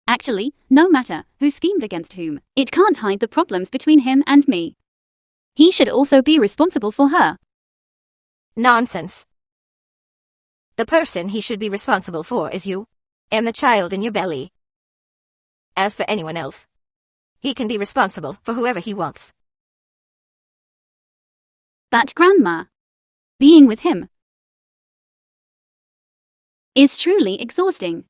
Actually, no matter who schemed against whom, it can't hide the problems between him and me. He should also be responsible for her. Nonsense. The person he should be responsible for is you, and the child in your belly. As for anyone else, he can be responsible for whoever he wants. But Grandma, being with him is truly exhausting.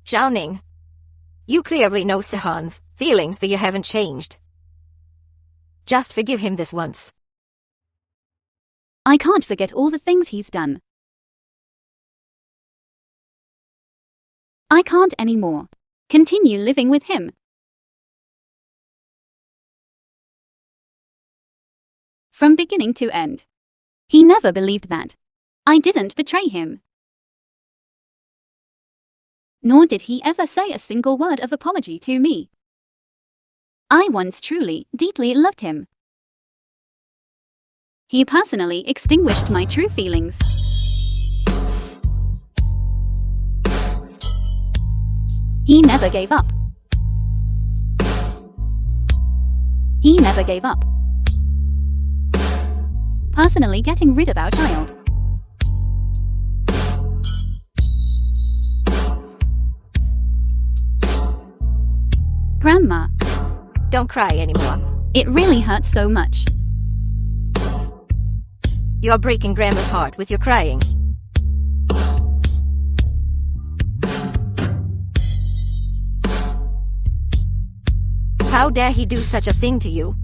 Zhao, you clearly know Sihan's feelings for you haven't changed. Just forgive him this once. I can't forget all the things he's done. I can't anymore continue living with him. From beginning to end, he never believed that I didn't betray him. Nor did he ever say a single word of apology to me. I once truly, deeply loved him. He personally extinguished my true feelings. He never gave up. He never gave up. Personally getting rid of our child. Grandma, Don't cry anymore. it really hurts so much. You're breaking Grandma's heart with your crying. How dare he do such a thing to you?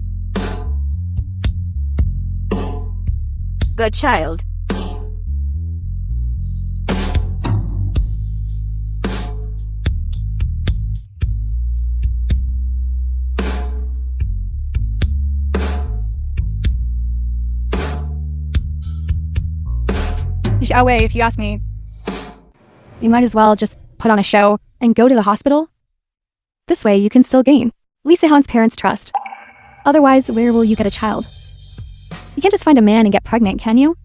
Good child. Xiaowei, if you ask me, you might as well just put on a show and go to the hospital. This way you can still gain Lee Se-han's parents' trust. Otherwise, where will you get a child? You can't just find a man and get pregnant, can you?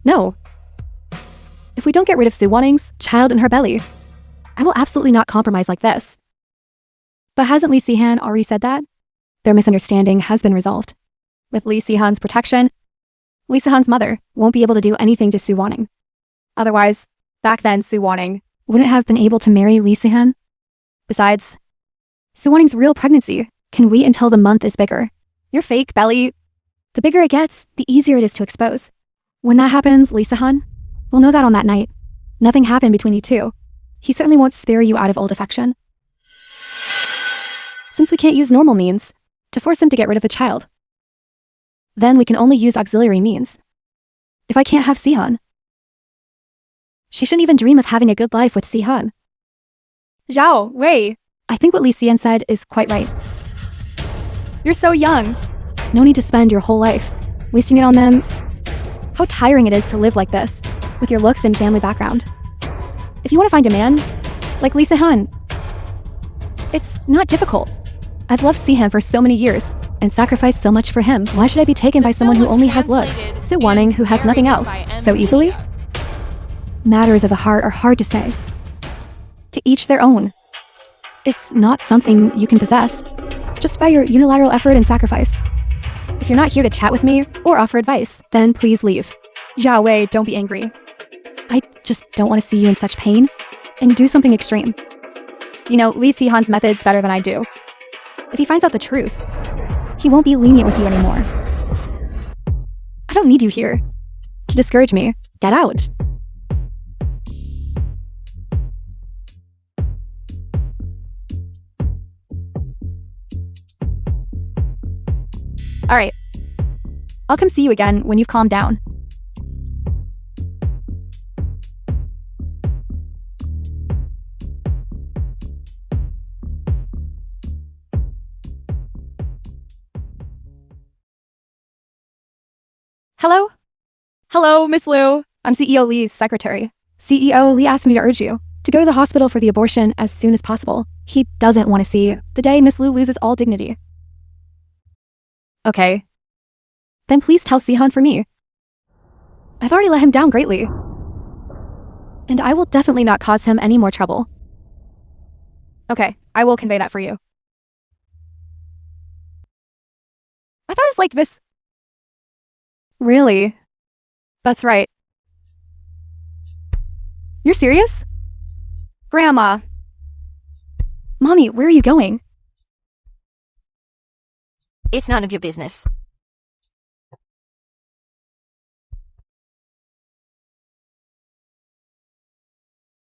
No. If we don't get rid of Su Wanning's child in her belly, I will absolutely not compromise like this. But hasn't Lee Se-han already said that? Their misunderstanding has been resolved. With Lee Se-han's protection, Lee Se-han's mother won't be able to do anything to Su Wanning. Otherwise, back then Su Wanning wouldn't have been able to marry Lee Se-han. Besides, Suwaning's real pregnancy can wait until the month is bigger. Your fake belly, the bigger it gets, the easier it is to expose. When that happens, Lisa-hun, we'll know that on that night. Nothing happened between you two. He certainly won't spare you out of old affection. Since we can't use normal means to force him to get rid of the child, then we can only use auxiliary means. If I can't have Si-hun, she shouldn't even dream of having a good life with Si-hun. Zhao, Wei, I think what Li Xian said is quite right. You're so young. No need to spend your whole life wasting it on them. How tiring it is to live like this, with your looks and family background. If you want to find a man, like Lisa Hun, it's not difficult. I've loved Si-hun for so many years, and sacrificed so much for him. Why should I be taken by someone who only has looks, Suwaning who has nothing else, so easily? Matters of the heart are hard to say. To each their own. It's not something you can possess, just by your unilateral effort and sacrifice. If you're not here to chat with me or offer advice, then please leave. Zhao Wei, don't be angry. I just don't want to see you in such pain, and do something extreme. You know, Li Si-han's method's better than I do. If he finds out the truth, he won't be lenient with you anymore. I don't need you here to discourage me. Get out. All right. I'll come see you again when you've calmed down. Hello? Hello, Miss Liu. I'm CEO Li's secretary. CEO Li asked me to urge you to go to the hospital for the abortion as soon as possible. He doesn't want to see the day Miss Liu loses all dignity. Okay. Then please tell Si-han for me. I've already let him down greatly. And I will definitely not cause him any more trouble. Okay, I will convey that for you. I thought it was like this. Really? That's right. You're serious? Grandma. Mommy, where are you going? It's none of your business.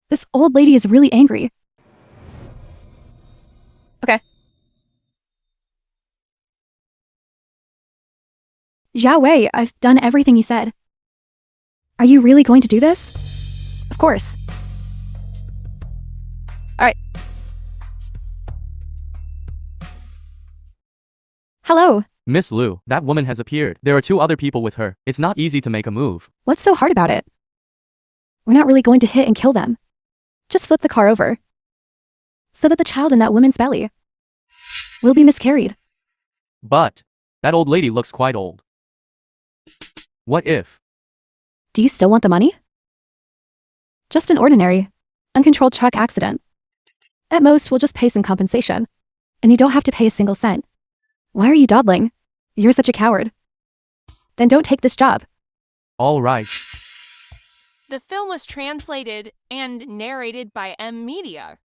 This old lady is really angry. Okay. Zhao Wei, I've done everything you said. Are you really going to do this? Of course. Alright. Hello. Miss Liu, that woman has appeared. There are 2 other people with her. It's not easy to make a move. What's so hard about it? We're not really going to hit and kill them. Just flip the car over, so that the child in that woman's belly will be miscarried. But that old lady looks quite old. What if? Do you still want the money? Just an ordinary, uncontrolled truck accident. At most, we'll just pay some compensation, and you don't have to pay a single cent. Why are you dawdling? You're such a coward. Then don't take this job. All right. The film was translated and narrated by M Media.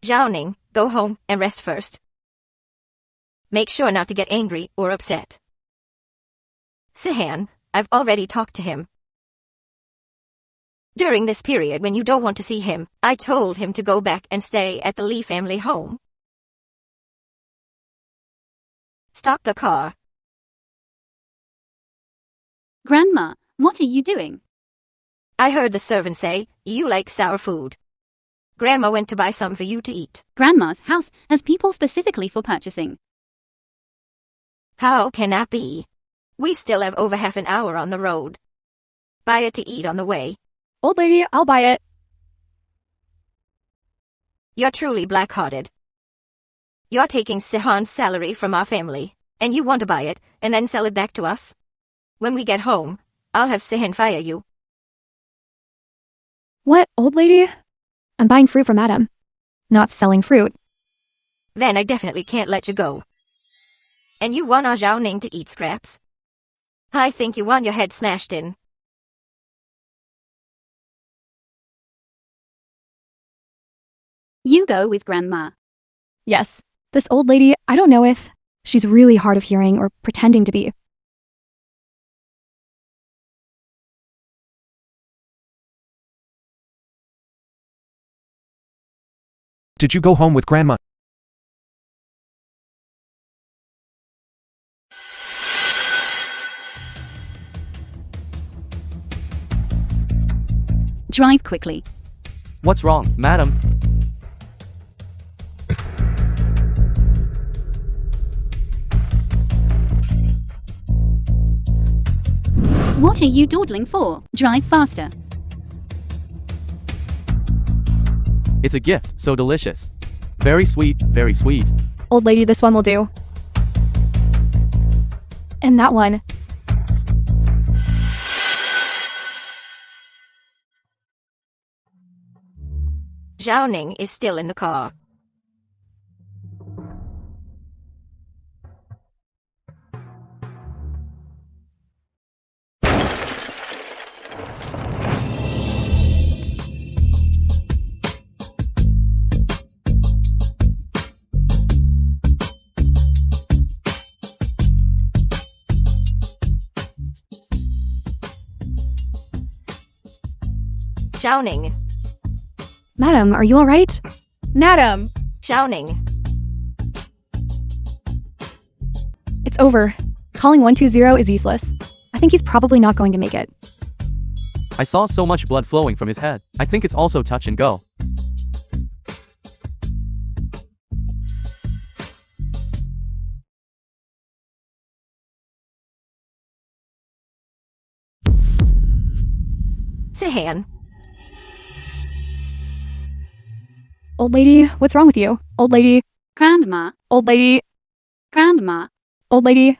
Zhao Ning, go home and rest first. Make sure not to get angry or upset. Si-han, I've already talked to him. During this period when you don't want to see him, I told him to go back and stay at the Li family home. Stop the car. Grandma, what are you doing? I heard the servant say, you like sour food. Grandma went to buy some for you to eat. Grandma's house has people specifically for purchasing. How can that be? We still have over half an hour on the road. Buy it to eat on the way. Old lady, I'll buy it. You're truly black-hearted. You're taking Si-han's salary from our family, and you want to buy it, and then sell it back to us? When we get home, I'll have Si-han fire you. What, old lady? I'm buying fruit from Adam, not selling fruit. then I definitely can't let you go. And you want our Zhao Ning to eat scraps? I think you want your head smashed in. You go with Grandma. Yes. This old lady, I don't know if she's really hard of hearing or pretending to be. Did you go home with Grandma? Drive quickly. What's wrong, madam? What are you dawdling for? Drive faster. It's a gift, so delicious. Very sweet, very sweet. Old lady, this one will do. And that one. Zhao Ning is still in the car. Zhao Ning. Madam, are you alright? Madam! Zhao Ning. It's over. Calling 120 is useless. I think he's probably not going to make it. I saw so much blood flowing from his head. I think it's also touch and go. Sihan. Old lady, what's wrong with you? Old lady, Grandma. old lady, Grandma. old lady.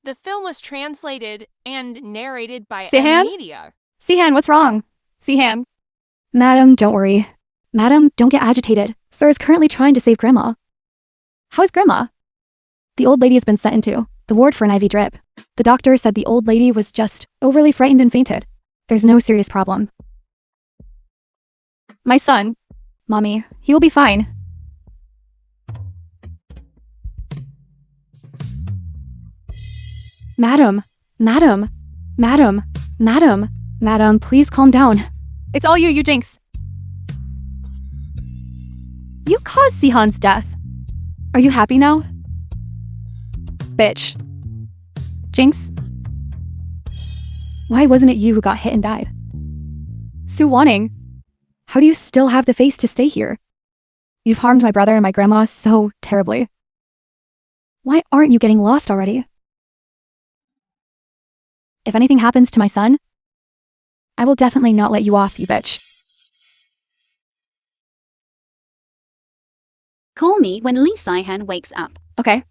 The film was translated and narrated by Sihan? Media. Sihan, what's wrong? Sihan. Madam, don't worry. Madam, don't get agitated. Sir is currently trying to save Grandma. How is Grandma? The old lady has been sent into the ward for an IV drip. The doctor said the old lady was just overly frightened and fainted. There's no serious problem. My son. Mommy, he will be fine. Madam, madam, madam, madam, madam, please calm down. It's all you, you jinx. You caused Sihan's death. Are you happy now? Bitch. Jinx? Why wasn't it you who got hit and died? Su Wanning, how do you still have the face to stay here? You've harmed my brother and my grandma so terribly. Why aren't you getting lost already? If anything happens to my son, I will definitely not let you off, you bitch. Call me when Lee Saihan wakes up. Okay.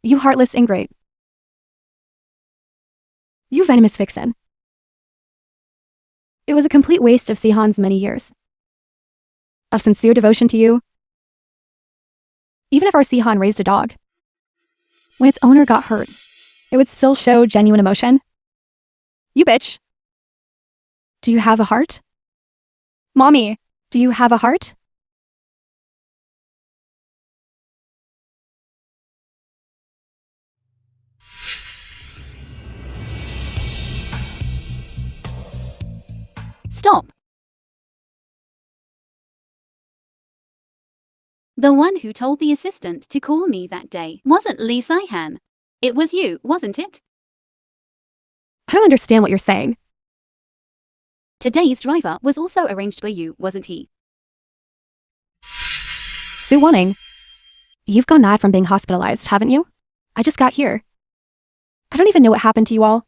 You heartless ingrate. You venomous vixen. It was a complete waste of Sihan's many years of sincere devotion to you. Even if our Sihan raised a dog, when its owner got hurt, it would still show genuine emotion. You bitch. Do you have a heart? Mommy, do you have a heart? Stop. The one who told the assistant to call me that day wasn't Lee Saihan. It was you, wasn't it? I don't understand what you're saying. Today's driver was also arranged by you, wasn't he? Su Wanning, you've gone mad from being hospitalized, haven't you? I just got here. I don't even know what happened to you all.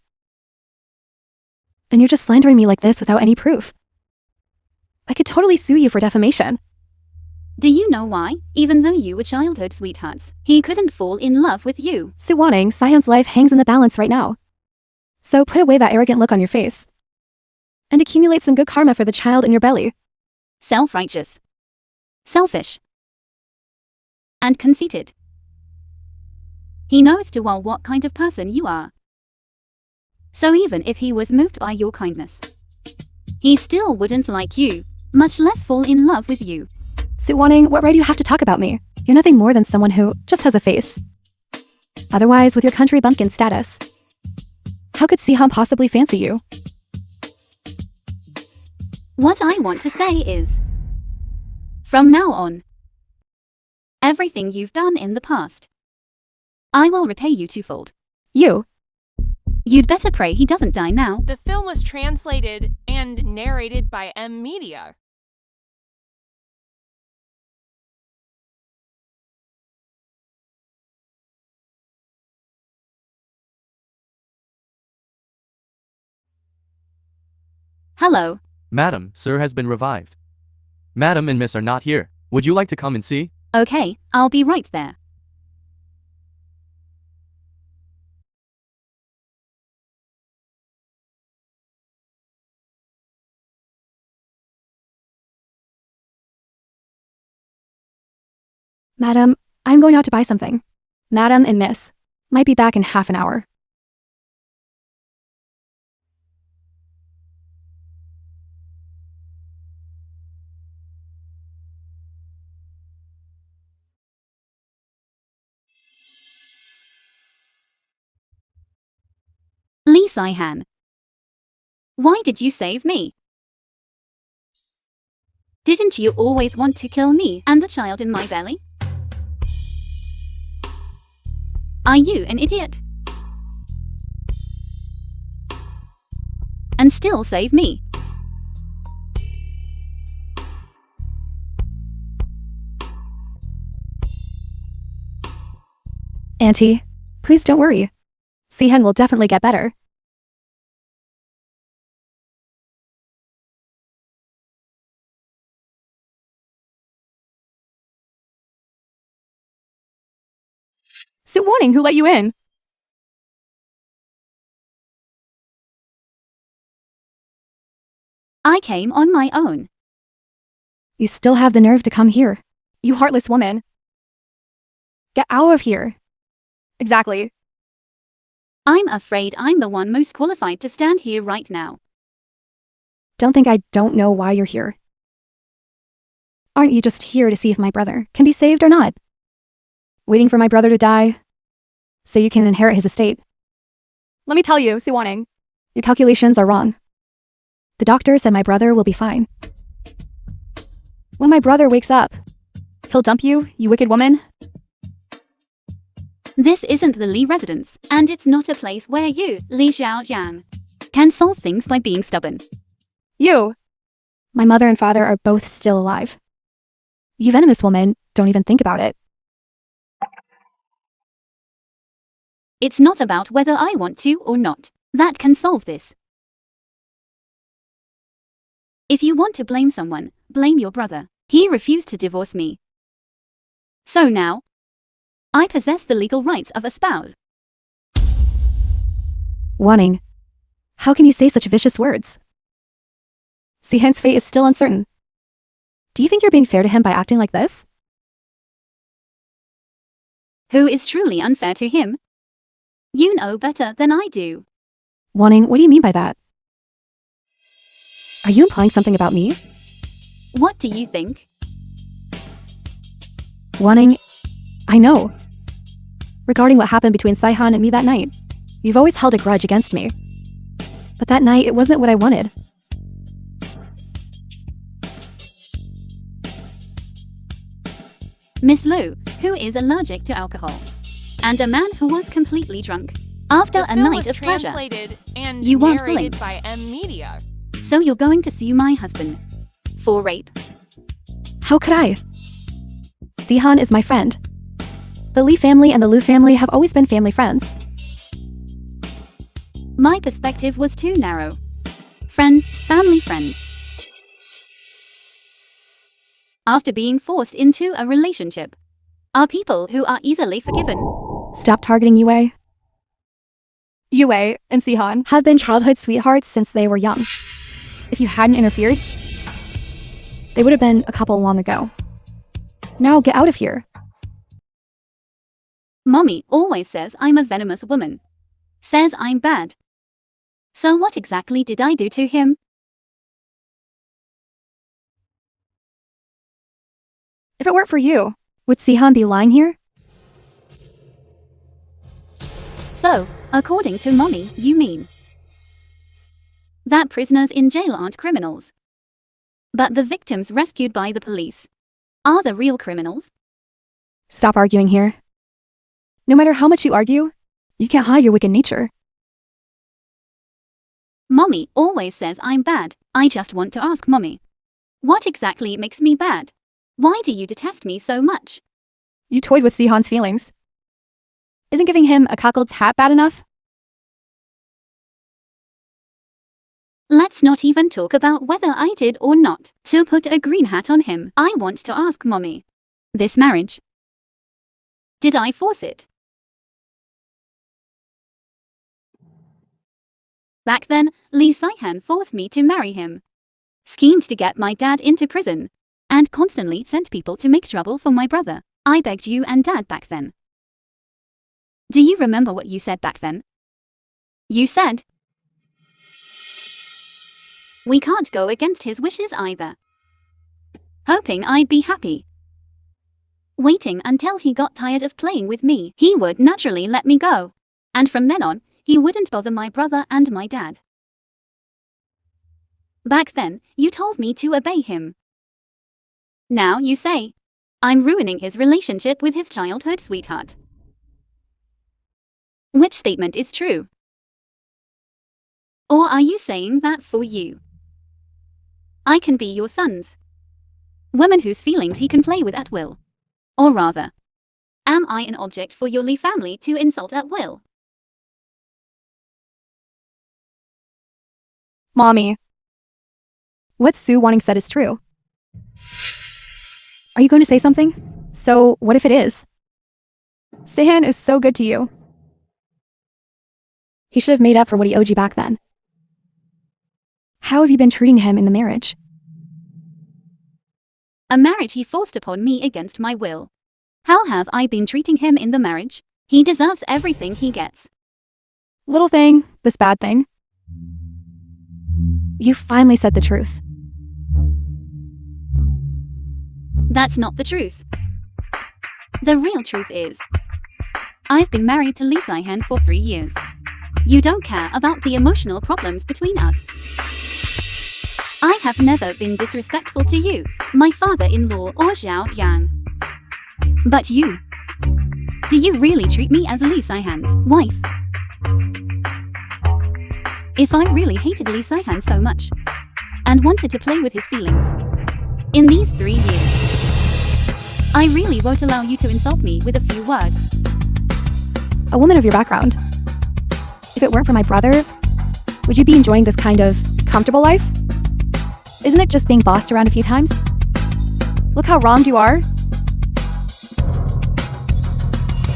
And you're just slandering me like this without any proof. I could totally sue you for defamation. Do you know why? Even though you were childhood sweethearts, he couldn't fall in love with you. Sue Wanning, Sihon's life hangs in the balance right now. So put away that arrogant look on your face. And accumulate some good karma for the child in your belly. Self-righteous. Selfish. And conceited. He knows too well what kind of person you are. So even if he was moved by your kindness, he still wouldn't like you, much less fall in love with you. Sue Wanning, what right do you have to talk about me? You're nothing more than someone who just has a face. Otherwise, with your country bumpkin status, how could Sihon possibly fancy you? What I want to say is, from now on, everything you've done in the past, I will repay you twofold. You? You'd better pray he doesn't die now. The film was translated and narrated by Media. Hello. Madam, sir has been revived. Madam and miss are not here. Would you like to come and see? Okay, I'll be right there. Madam, I'm going out to buy something. Madam and miss. Might be back in half an hour. Lee Saihan. Why did you save me? Didn't you always want to kill me and the child in my belly? Are you an idiot? And still save me? Auntie, please don't worry. Sihon will definitely get better. Sue Wanning, who let you in? I came on my own. You still have the nerve to come here. You heartless woman. Get out of here. Exactly. I'm afraid I'm the one most qualified to stand here right now. Don't think I don't know why you're here. Aren't you just here to see if my brother can be saved or not? Waiting for my brother to die so you can inherit his estate. Let me tell you, Sue Wanning, your calculations are wrong. The doctor said my brother will be fine. When my brother wakes up, he'll dump you, you wicked woman. This isn't the Lee residence, and it's not a place where you, Li Xiaojian, can solve things by being stubborn. You! My mother and father are both still alive. You venomous woman, don't even think about it. It's not about whether I want to or not. That can solve this. If you want to blame someone, blame your brother. He refused to divorce me. So now, I possess the legal rights of a spouse. Wanning, how can you say such vicious words? Sihon's fate is still uncertain. Do you think you're being fair to him by acting like this? Who is truly unfair to him? You know better than I do. Wanning, what do you mean by that? Are you implying something about me? What do you think? Wanning, I know. Regarding what happened between Sihon and me that night, you've always held a grudge against me. But that night, it wasn't what I wanted. Miss Liu, who is allergic to alcohol, and a man who was completely drunk. After The a film night was of pleasure, translated and You weren't narrated willing. by Media. so you're going to sue my husband for rape. How could I? Sihon is my friend. The Lee family and the Liu family have always been family friends. My perspective was too narrow. Friends, family friends. after being forced into a relationship are people who are easily forgiven. Stop targeting Yue. Yue and Sihan have been childhood sweethearts since they were young. If you hadn't interfered, they would have been a couple long ago. Now get out of here. Mommy always says I'm a venomous woman. Says I'm bad. So what exactly did I do to him? If it weren't for you, would Sihan be lying here? So, according to Mommy, you mean that prisoners in jail aren't criminals, but the victims rescued by the police are the real criminals? Stop arguing here. No matter how much you argue, you can't hide your wicked nature. Mommy always says I'm bad. I just want to ask Mommy, what exactly makes me bad? Why do you detest me so much? You toyed with Sihan's feelings. Isn't giving him a cuckold's hat bad enough? Let's not even talk about whether I did or not to put a green hat on him. I want to ask Mommy, this marriage, did I force it? Back then, Lee Saihan forced me to marry him, schemed to get my dad into prison, and constantly sent people to make trouble for my brother. I begged you and Dad back then. Do you remember what you said back then? You said, we can't go against his wishes either. Hoping I'd be happy. Waiting until he got tired of playing with me, he would naturally let me go. And from then on, he wouldn't bother my brother and my dad. Back then, you told me to obey him. Now you say, I'm ruining his relationship with his childhood sweetheart. Which statement is true? Or are you saying that for you, I can be your son's woman whose feelings he can play with at will? Or rather, am I an object for your Lee family to insult at will? Mommy, what Sue Wanting said is true. Are you going to say something? So, what if it is? Sihan is so good to you. He should have made up for what he owed you back then. How have you been treating him in the marriage? A marriage he forced upon me against my will. How have I been treating him in the marriage? He deserves everything he gets. Little thing, this bad thing. You finally said the truth. That's not the truth. The real truth is, I've been married to Lee Saihan for 3 years. You don't care about the emotional problems between us. I have never been disrespectful to you, my father-in-law or Xiao Yang. But you, do you really treat me as Lee Saihan's wife? If I really hated Lee Saihan so much, and wanted to play with his feelings, in these 3 years, I really won't allow you to insult me with a few words. A woman of your background. If it weren't for my brother, would you be enjoying this kind of comfortable life? Isn't it just being bossed around a few times? Look how wronged you are.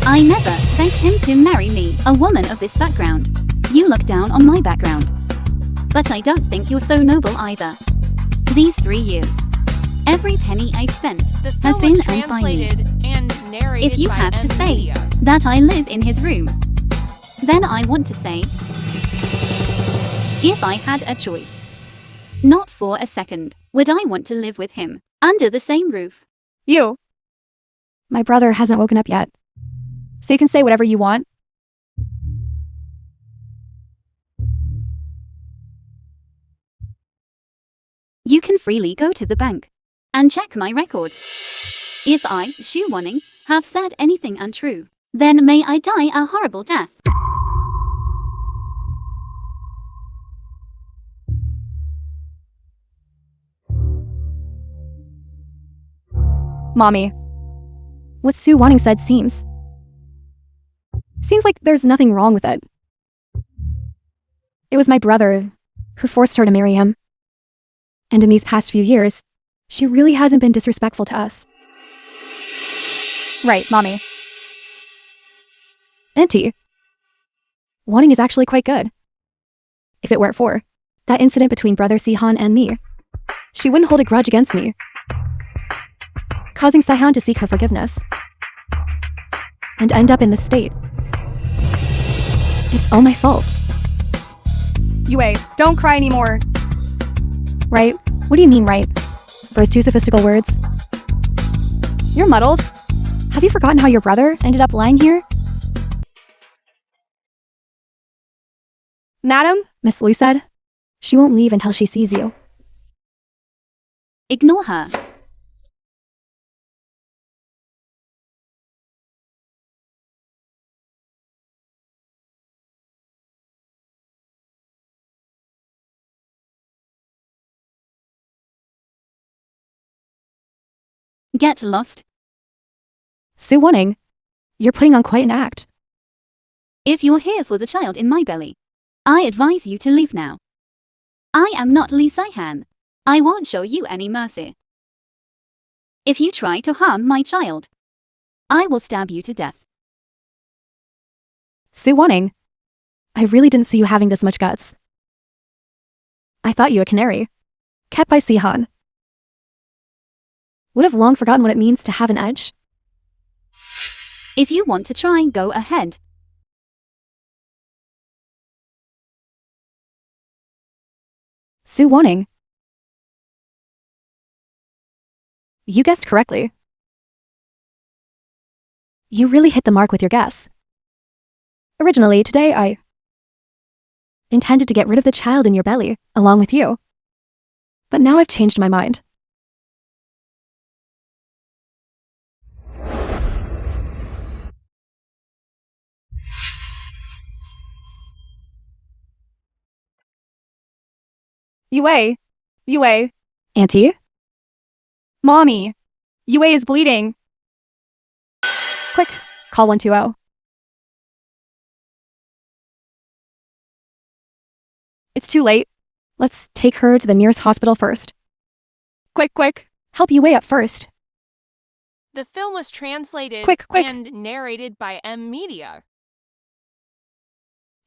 I never begged him to marry me, a woman of this background. You look down on my background. But I don't think you're so noble either. These 3 years, every penny I spent has been earned by me. If you have to say that I live in his room, then I want to say, if I had a choice, not for a second would I want to live with him, under the same roof. You. My brother hasn't woken up yet. So you can say whatever you want. You can freely go to the bank and check my records. If I, Xu Wanning, have said anything untrue, then may I die a horrible death. Mommy, what Sue Wanting said seems like there's nothing wrong with it. It was my brother who forced her to marry him. And in these past few years, She really hasn't been disrespectful to us. Right, Mommy. Auntie. Wanting is actually quite good. If it weren't for that incident between Brother Sihan and me, she wouldn't hold a grudge against me, causing Sihan to seek her forgiveness and end up in this state. It's all my fault. Yue, don't cry anymore. Right? What do you mean, right? Those two sophistical words? You're muddled. Have you forgotten how your brother ended up lying here? Madam? Miss Liu said. She won't leave until she sees you. Ignore her. Get lost. Su Wanning, you're putting on quite an act. If you're here for the child in my belly, I advise you to leave now. I am not Li Saihan. I won't show you any mercy. If you try to harm my child, I will stab you to death. Su Wanning, I really didn't see you having this much guts. I thought you a canary, kept by Sihan. Would have long forgotten what it means to have an edge. If you want to try, go ahead. Su Wanning. You guessed correctly. You really hit the mark with your guess. Originally, today I intended to get rid of the child in your belly, along with you. But now I've changed my mind. Yue. Auntie? Mommy. Yue is bleeding. Quick, call 120. It's too late. Let's take her to the nearest hospital first. Quick. Help Yue up first. The film was translated Quick. and narrated by Media.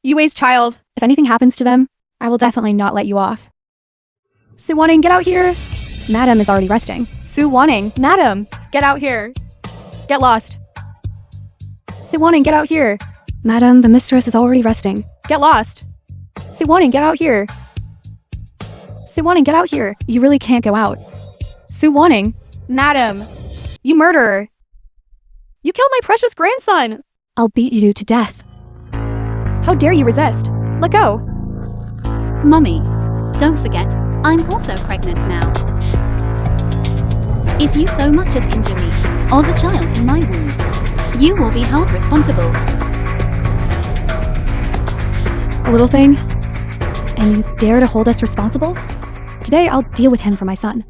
Yue's child. If anything happens to them, I will definitely not let you off. Su Wanning, get out here. Madam is already resting. Su Wanning, Madam, get out here. Get lost. Su Wanning, get out here. Madam, the mistress is already resting. Get lost. Su Wanning, get out here. Su Wanning, get out here. You really can't go out. Su Wanning, Madam, you murderer. You killed my precious grandson. I'll beat you to death. How dare you resist? Let go. Mommy, don't forget, I'm also pregnant now. If you so much as injure me, or the child in my womb, you will be held responsible. A little thing? And you dare to hold us responsible? Today I'll deal with him for my son.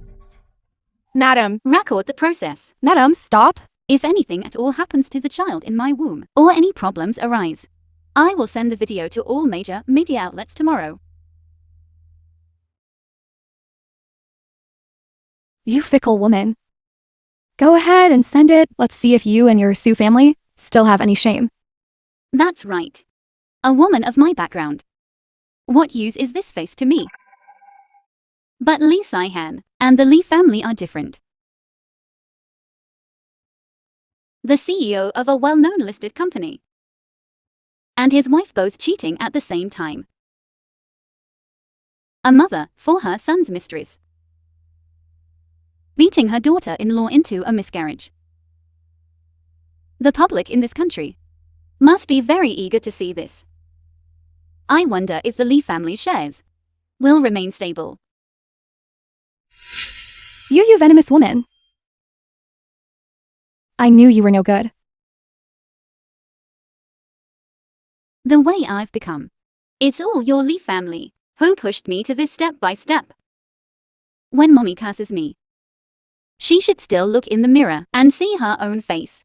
Madam, Record the process. Madam, stop. If anything at all happens to the child in my womb, or any problems arise, I will send the video to all major media outlets tomorrow. You fickle woman. Go ahead and send it. Let's see if you and your Su family still have any shame. That's right. A woman of my background. What use is this face to me? But Li Saihan and the Li family are different. The CEO of a well-known listed company, and his wife both cheating at the same time. A mother for her son's mistress, beating her daughter-in-law into a miscarriage. The public in this country must be very eager to see this. I wonder if the Li family shares will remain stable. You venomous woman. I knew you were no good. The way I've become. It's all your Li family who pushed me to this step by step. When Mommy curses me, she should still look in the mirror and see her own face.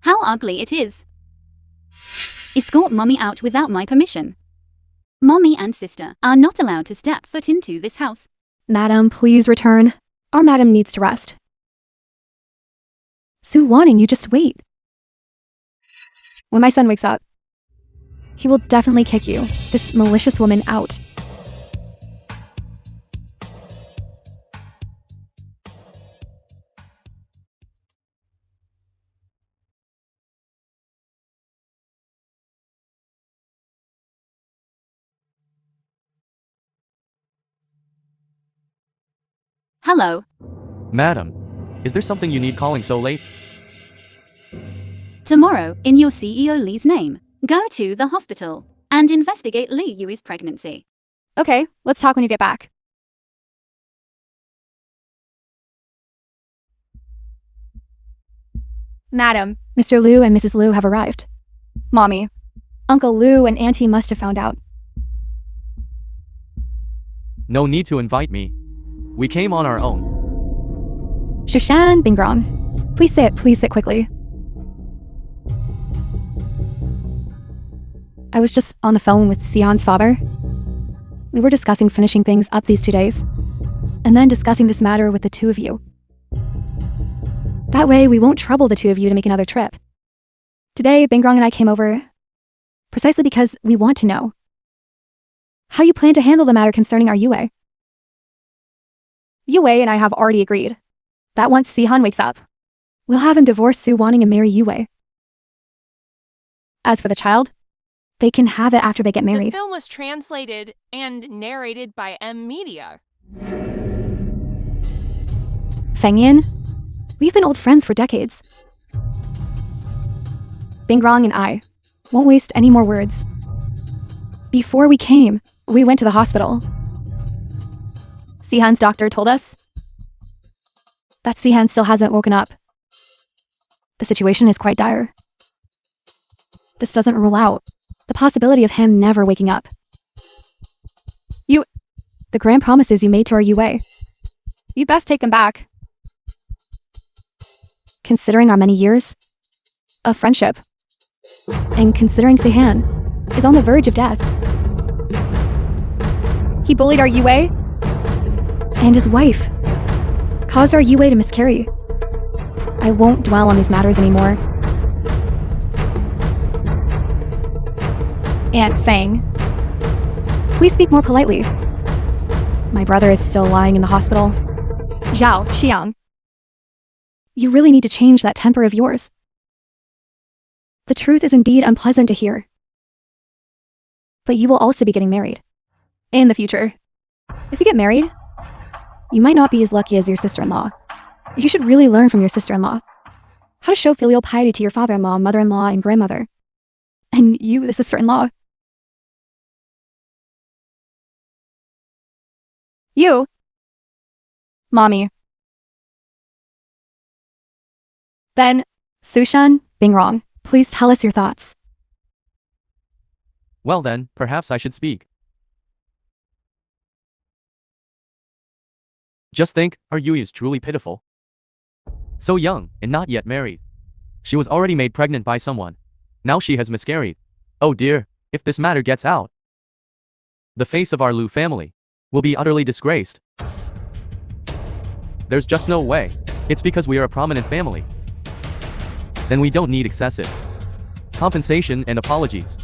How ugly it is. Escort Mommy out without my permission. Mommy and sister are not allowed to step foot into this house. Madam, please return. Our madam needs to rest. Sue Wanning, you just wait. When my son wakes up, he will definitely kick you, this malicious woman, out. Hello. Madam, is there something you need calling so late? Tomorrow, in your CEO Lee's name, go to the hospital and investigate Lee Yui's pregnancy. Okay, let's talk when you get back. Madam, Mr. Liu and Mrs. Liu have arrived. Mommy, Uncle Liu and Auntie must have found out. No need to invite me. We came on our own. Shushan Bingrong. Please sit quickly. I was just on the phone with Sion's father. We were discussing finishing things up these 2 days, and then discussing this matter with the two of you. That way, we won't trouble the two of you to make another trip. Today, Bingrong and I came over precisely because we want to know how you plan to handle the matter concerning our Yue. Yue and I have already agreed that once Sihan wakes up, we'll have him divorce Sue Wanning and marry Yue. As for the child, they can have it after they get The married. film was translated and narrated by M Media. Feng Yin, we've been old friends for decades. Bingrong and I won't waste any more words. Before we came, we went to the hospital. Sihan's doctor told us that Sihan still hasn't woken up. The situation is quite dire. This doesn't rule out the possibility of him never waking up. The grand promises you made to our Yue, you'd best take them back. Considering our many years of friendship, and considering Sihan is on the verge of death. He bullied our Yue, and his wife caused our Yue to miscarry. I won't dwell on these matters anymore. Aunt Fang, please speak more politely. My brother is still lying in the hospital. Zhao Xiang, you really need to change that temper of yours. The truth is indeed unpleasant to hear. But you will also be getting married. In the future. If you get married, you might not be as lucky as your sister-in-law. You should really learn from your sister-in-law how to show filial piety to your father-in-law, mother-in-law, and grandmother. And you, the sister-in-law. You. Mommy. Then, Sushan Bingrong, please tell us your thoughts. Well then, perhaps I should speak. Just think, our Yui is truly pitiful. So young, and not yet married. She was already made pregnant by someone. Now she has miscarried. Oh dear, if this matter gets out, the face of our Liu family will be utterly disgraced. There's just no way. It's because we are a prominent family. Then we don't need excessive compensation and apologies.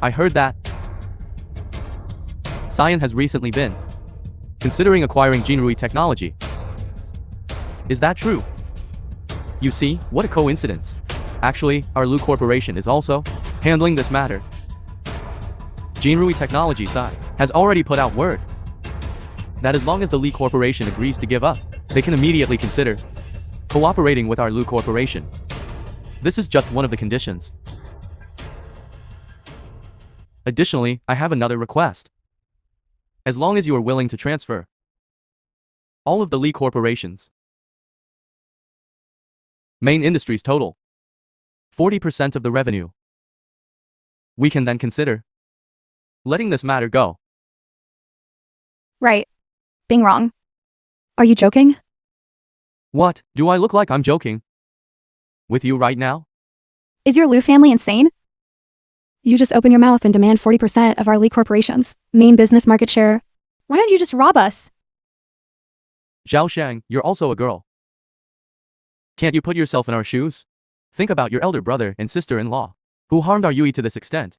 I heard that Sion has recently been considering acquiring Jinrui technology. Is that true? You see, what a coincidence. Actually, our Lu Corporation is also handling this matter. Jinrui Technology side has already put out word that as long as the Li Corporation agrees to give up, they can immediately consider cooperating with our Lu Corporation. This is just one of the conditions. Additionally, I have another request. As long as you are willing to transfer all of the Li Corporation's main industries total 40% of the revenue, we can then consider letting this matter go. Right. Bingrong. Are you joking? What, do I look like I'm joking with you right now? Is your Liu family insane? You just open your mouth and demand 40% of our Li Corporation's main business market share. Why don't you just rob us Zhao Shang, you're also a girl. Can't you put yourself in our shoes? Think about your elder brother and sister-in-law, who harmed our Yui to this extent.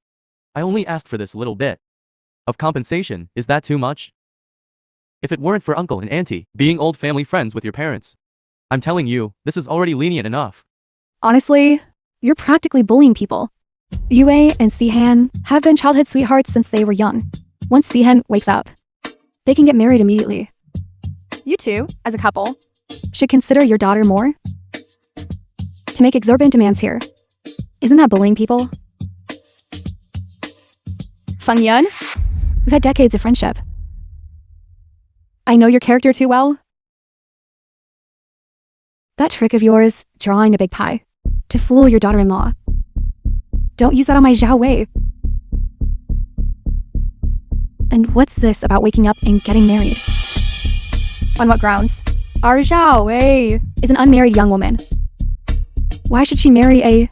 I only asked for this little bit of compensation. Is that too much? If it weren't for uncle and auntie being old family friends with your parents, I'm telling you, this is already lenient enough. Honestly, you're practically bullying people. Yue and Sihan have been childhood sweethearts since they were young. Once Sihan wakes up, they can get married immediately. You two, as a couple, should consider your daughter more. To make exorbitant demands here. Isn't that bullying people? Feng Yun, we've had decades of friendship. I know your character too well. That trick of yours, drawing a big pie, to fool your daughter-in-law. Don't use that on my Zhao Wei. And what's this about waking up and getting married? On what grounds? Our Zhao Wei is an unmarried young woman. Why should she marry a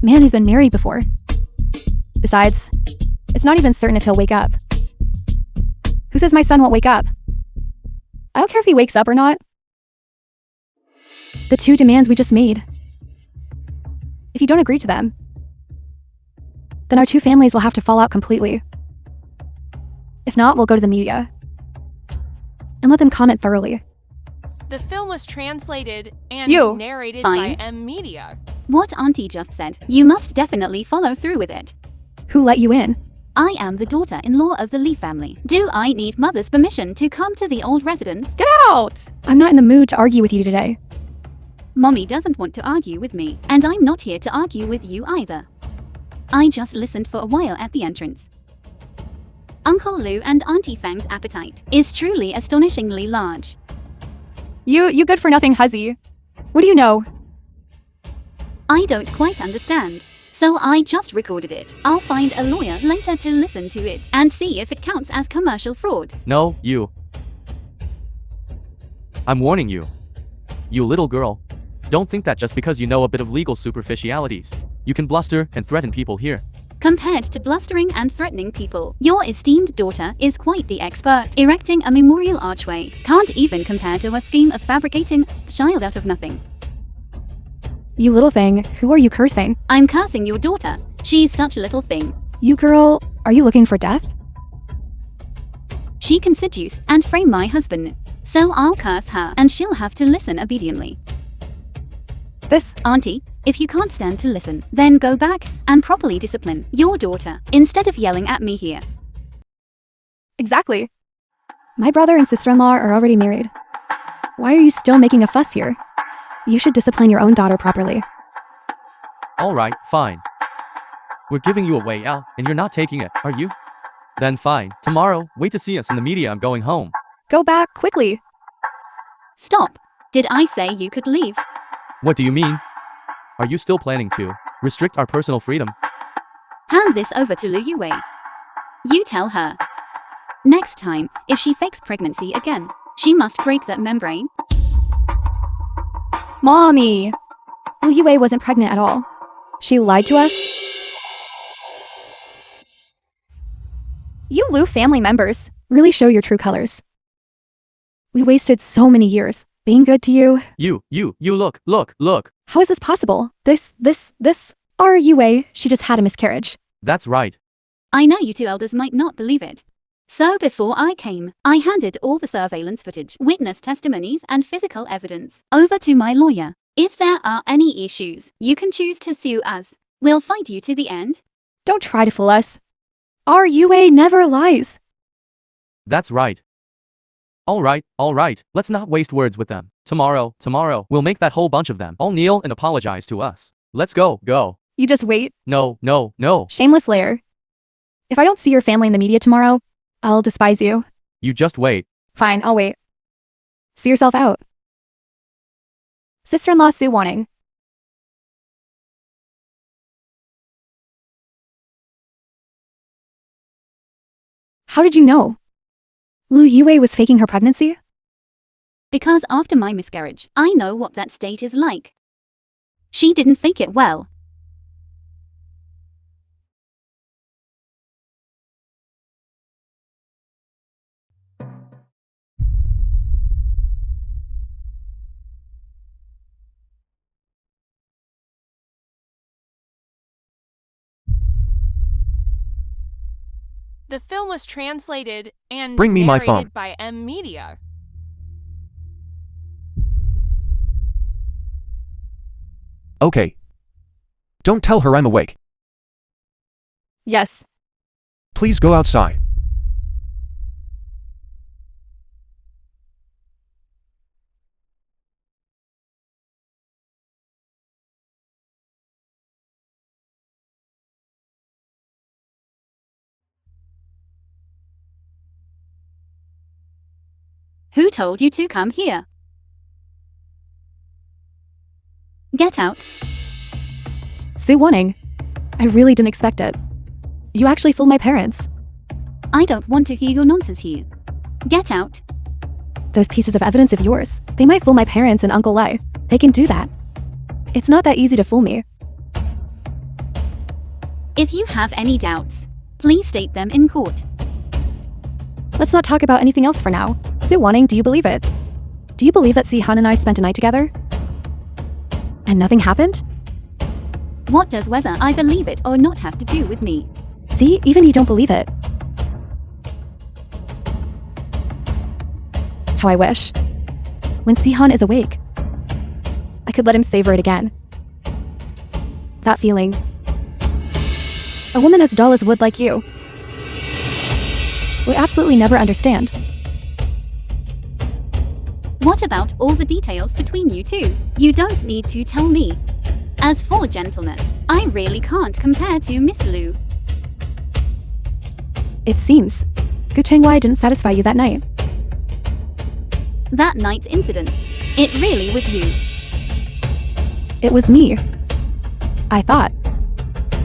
man who's been married before? Besides, it's not even certain if he'll wake up. Who says my son won't wake up? I don't care if he wakes up or not. The two demands we just made. If you don't agree to them, then our two families will have to fall out completely. If not, we'll go to the media and let them comment thoroughly. The film was translated and You. narrated Fine. by M Media. What Auntie just said, you must definitely follow through with it. Who let you in? I am the daughter-in-law of the Lee family. Do I need mother's permission to come to the old residence? Get out! I'm not in the mood to argue with you today. Mommy doesn't want to argue with me, and I'm not here to argue with you either. I just listened for a while at the entrance. Uncle Lu and Auntie Fang's appetite is truly astonishingly large. You good for nothing hussy. What do you know? I don't quite understand. So I just recorded it. I'll find a lawyer later to listen to it and see if it counts as commercial fraud. No, you. I'm warning you. You little girl. Don't think that just because you know a bit of legal superficialities, you can bluster and threaten people here. Compared to blustering and threatening people, your esteemed daughter is quite the expert. Erecting a memorial archway can't even compare to her scheme of fabricating a child out of nothing. You little thing, who are you cursing? I'm cursing your daughter. She's such a little thing. You girl, are you looking for death? She can seduce and frame my husband. So I'll curse her and she'll have to listen obediently. This, Auntie, if you can't stand to listen, then go back and properly discipline your daughter instead of yelling at me here. exactly. My brother and sister-in-law are already married. Why are you still making a fuss here? You should discipline your own daughter properly. Alright, fine. We're giving you a way out, and you're not taking it, are you? Then fine. Tomorrow, wait to see us in the media. I'm going home. Go back, quickly. Stop. Did I say you could leave? What do you mean? Are you still planning to restrict our personal freedom? Hand this over to Lu Yue. You tell her. Next time, if she fakes pregnancy again, she must break that membrane. Mommy! Lu Yue wasn't pregnant at all. She lied to us. You Lu family members really show your true colors. We wasted so many years being good to you. You look. How is this possible? Our Yue, she just had a miscarriage. That's right. I know you two elders might not believe it. So before I came, I handed all the surveillance footage, witness testimonies, and physical evidence over to my lawyer. If there are any issues, you can choose to sue us. We'll fight you to the end. Don't try to fool us. Our Yue never lies. That's right. Alright. Let's not waste words with them. Tomorrow, we'll make that whole bunch of them all kneel and apologize to us. Let's go. You just wait. No. Shameless liar. If I don't see your family in the media tomorrow, I'll despise you. You just wait. Fine, I'll wait. See yourself out. Sister-in-law Sue warning. How did you know? Lu Yue was faking her pregnancy? Because after my miscarriage, I know what that state is like. She didn't fake it well. The film was translated and Bring me my narrated phone. by M Media. Okay. Don't tell her I'm awake. Yes. Please go outside. Who told you to come here? Get out. Sue Wanning. I really didn't expect it. You actually fooled my parents. I don't want to hear your nonsense here. Get out. Those pieces of evidence of yours, they might fool my parents and Uncle Lai. They can do that. It's not that easy to fool me. If you have any doubts, please state them in court. Let's not talk about anything else for now. Sue Wanning, do you believe it? Do you believe that Si-han and I spent a night together? And nothing happened? What does whether I believe it or not have to do with me? See, even you don't believe it. How I wish. When Si-han is awake, I could let him savor it again. That feeling. A woman as dull as wood like you would absolutely never understand. What about all the details between you two? You don't need to tell me. As for gentleness, I really can't compare to Miss Liu. It seems Gu Chenghua didn't satisfy you that night. That night's incident, it really was you. It was me. I thought.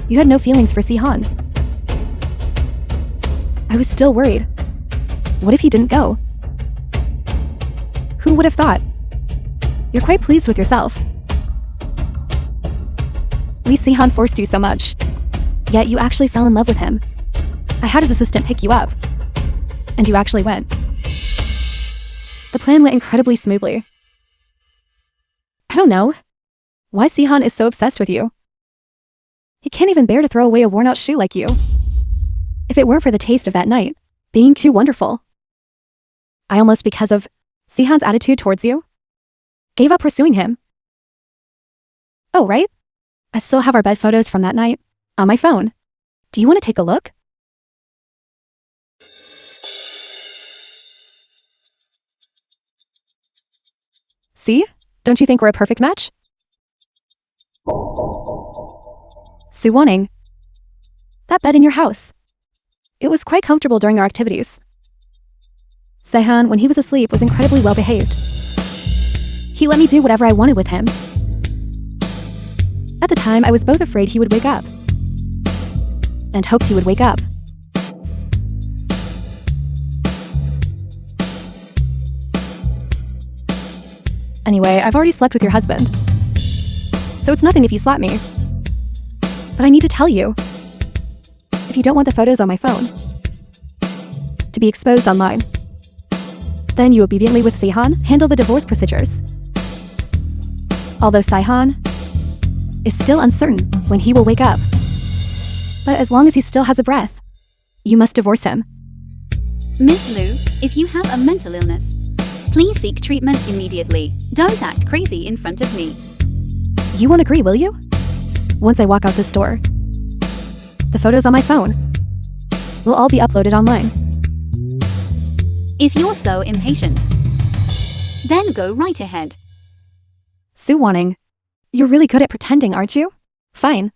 You had no feelings for Si-han. I was still worried. What if he didn't go? Who would have thought? You're quite pleased with yourself. Lee Si-han forced you so much. Yet you actually fell in love with him. I had his assistant pick you up. And you actually went. The plan went incredibly smoothly. I don't know. Why Si-han is so obsessed with you. He can't even bear to throw away a worn-out shoe like you. If it weren't for the taste of that night, being too wonderful. I almost, because of Si-han's attitude towards you, gave up pursuing him. Oh, right? I still have our bed photos from that night on my phone. Do you want to take a look? See? Don't you think we're a perfect match? Sue Wanning. That bed in your house. It was quite comfortable during our activities. Si-han, when he was asleep, was incredibly well behaved. He let me do whatever I wanted with him. At the time, I was both afraid he would wake up and hoped he would wake up. Anyway, I've already slept with your husband. So it's nothing if you slap me. But I need to tell you. If you don't want the photos on my phone to be exposed online, then you obediently with Si-han handle the divorce procedures. Although Si-han is still uncertain when he will wake up. But as long as he still has a breath, you must divorce him. Miss Liu, if you have a mental illness, please seek treatment immediately. Don't act crazy in front of me. You won't agree, will you? Once I walk out this door, the photos on my phone will all be uploaded online. If you're so impatient, then go right ahead. Sue Wanning, you're really good at pretending, aren't you? Fine.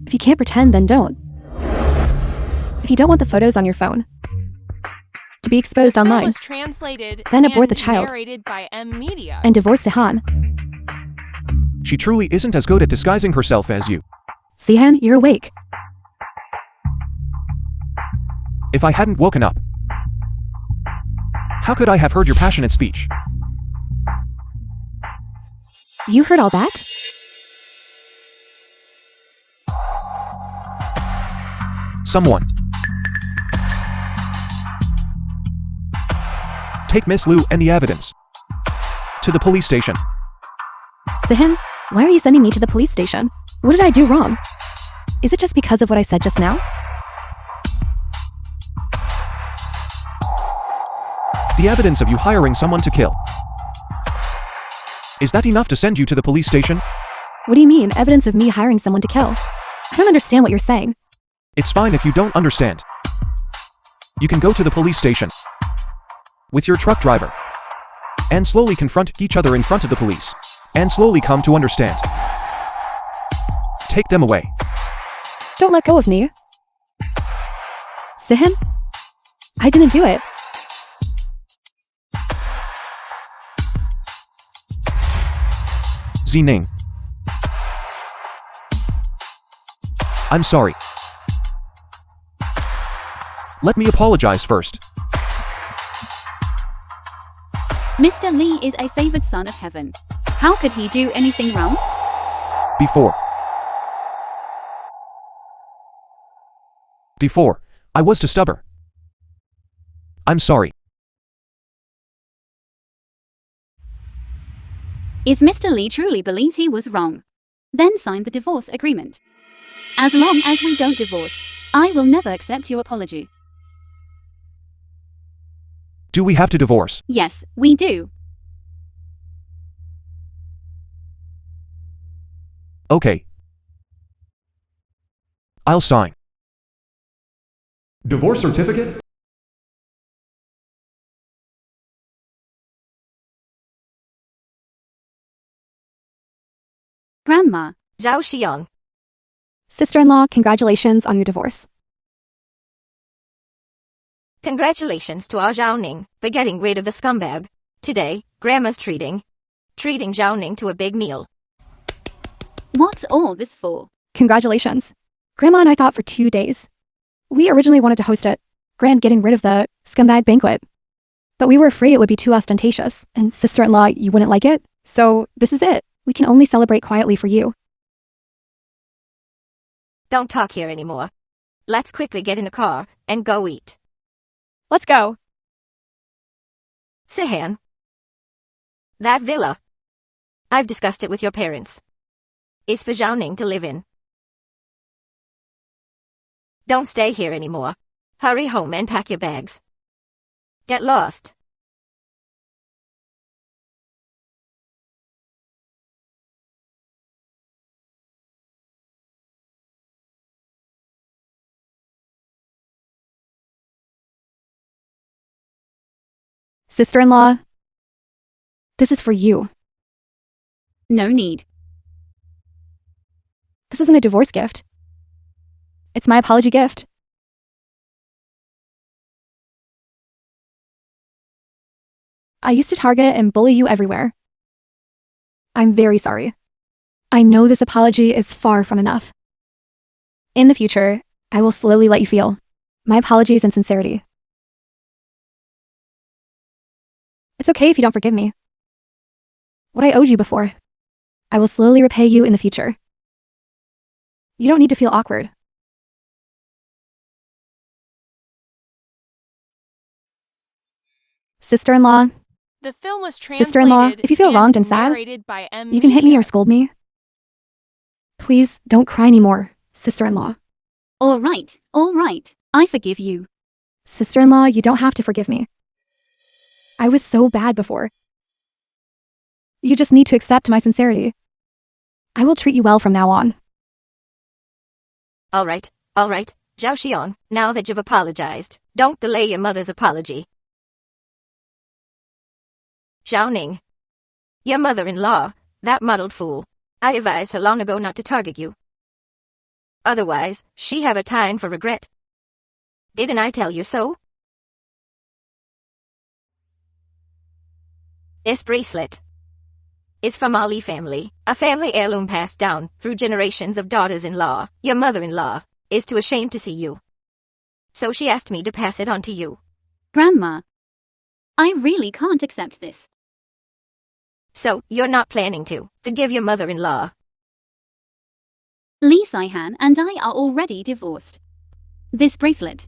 If you can't pretend, then don't. If you don't want the photos on your phone to be exposed The film online, was translated then abort the and child narrated by M Media. and divorce Si-han. She truly isn't as good at disguising herself as you. Si-han, you're awake. If I hadn't woken up, how could I have heard your passionate speech? You heard all that? Someone. Take Miss Liu and the evidence to the police station. Si-han, Why are you sending me to the police station? What did I do wrong? Is it just because of what I said just now? The evidence of you hiring someone to kill. Is that enough to send you to the police station? What do you mean, evidence of me hiring someone to kill? I don't understand what you're saying. It's fine if you don't understand. You can go to the police station with your truck driver and slowly confront each other in front of the police and slowly come to understand. Take them away. Don't let go of me. Sihan? I didn't do it. Zining. I'm sorry. Let me apologize first. Mr. Lee is a favored son of heaven. How could he do anything wrong? Before, I was too stubborn. I'm sorry. If Mr. Lee truly believes he was wrong, then sign the divorce agreement. As long as we don't divorce, I will never accept your apology. Do we have to divorce? Yes, we do. Okay. I'll sign. Divorce certificate? Grandma, Zhao Xiang. Sister-in-law, congratulations on your divorce. Congratulations to our Zhao Ning for getting rid of the scumbag. Today, Grandma's treating Zhao Ning to a big meal. what's all this for? Congratulations. Grandma and I thought for 2 days. We originally wanted to host a grand getting rid of the scumbag banquet. But we were afraid it would be too ostentatious, and sister-in-law, you wouldn't like it. So this is it. We can only celebrate quietly for you. Don't talk here anymore. Let's quickly get in the car and go eat. Let's go. Sihan. That villa. I've discussed it with your parents. Is for Zhao Ning to live in. Don't stay here anymore. Hurry home and pack your bags. Get lost. Sister-in-law, this is for you. No need. This isn't a divorce gift. It's my apology gift. I used to target and bully you everywhere. I'm very sorry. I know this apology is far from enough. In the future, I will slowly let you feel my apologies and sincerity. It's okay if you don't forgive me. What I owed you before, I will slowly repay you in the future. You don't need to feel awkward. Sister-in-law, The film was translated Sister-in-law, if you feel and wronged and sad, narrated by M. you can hit me Media. or scold me. Please don't cry anymore, sister-in-law. All right. I forgive you. Sister-in-law, you don't have to forgive me. I was so bad before. You just need to accept my sincerity. I will treat you well from now on. All right. Zhao Xiang, now that you've apologized, don't delay your mother's apology. Zhao Ning. Your mother-in-law, that muddled fool. I advised her long ago not to target you. Otherwise, she have a time for regret. Didn't I tell you so? This bracelet is from Ali family, a family heirloom passed down through generations of daughters-in-law. Your mother-in-law is too ashamed to see you. So she asked me to pass it on to you. Grandma, I really can't accept this. So, you're not planning to forgive your mother-in-law. Lee Saihan and I are already divorced. This bracelet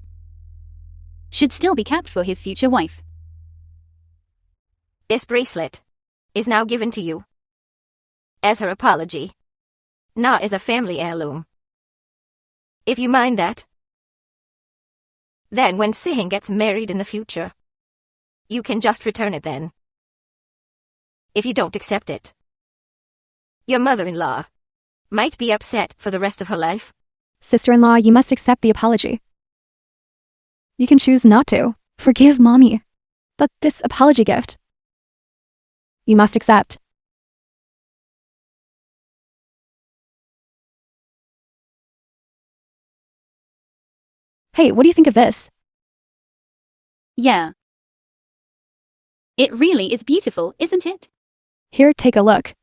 should still be kept for his future wife. This bracelet is now given to you. as her apology, not as a family heirloom. If you mind that, then when Singh gets married in the future, you can just return it then. If you don't accept it, your mother-in-law might be upset for the rest of her life. Sister-in-law, you must accept the apology. You can choose not to. Forgive Mommy. But this apology gift, you must accept. Hey, what do you think of this? Yeah. It really is beautiful, isn't it? Here, take a look.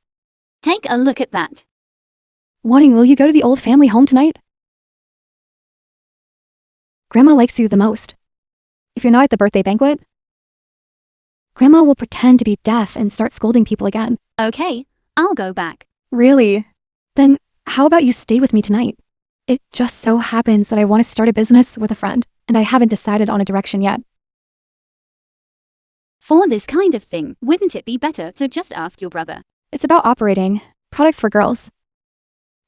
Take a look at that. Wanting, will you go to the old family home tonight? Grandma likes you the most. If you're not at the birthday banquet, Grandma will pretend to be deaf and start scolding people again. Okay, I'll go back. Really? Then how about you stay with me tonight? It just so happens that I want to start a business with a friend, and I haven't decided on a direction yet. For this kind of thing, wouldn't it be better to just ask your brother? It's about operating products for girls.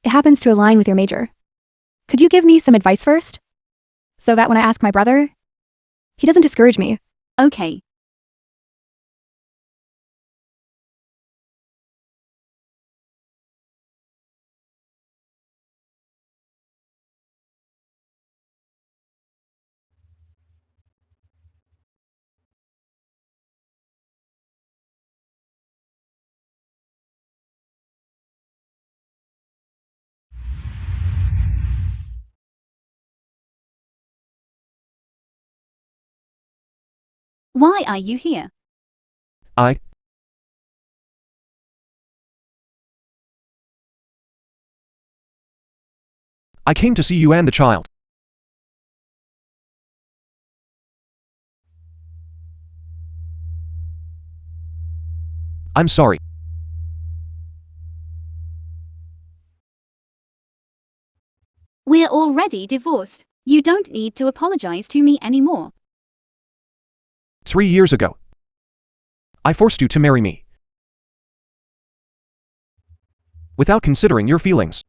It happens to align with your major. Could you give me some advice first? So that when I ask my brother, he doesn't discourage me. Okay. Why are you here? I came to see you and the child. I'm sorry. We're already divorced. You don't need to apologize to me anymore. 3 years ago, I forced you to marry me. Without considering your feelings.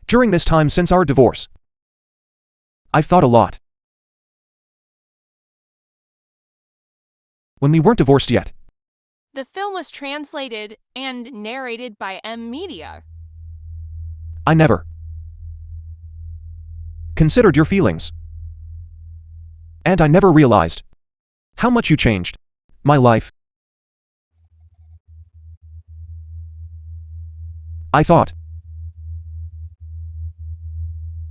During this time since our divorce, I've thought a lot. When we weren't divorced yet, The film was translated and narrated by Media. I never considered your feelings. And I never realized how much you changed my life. I thought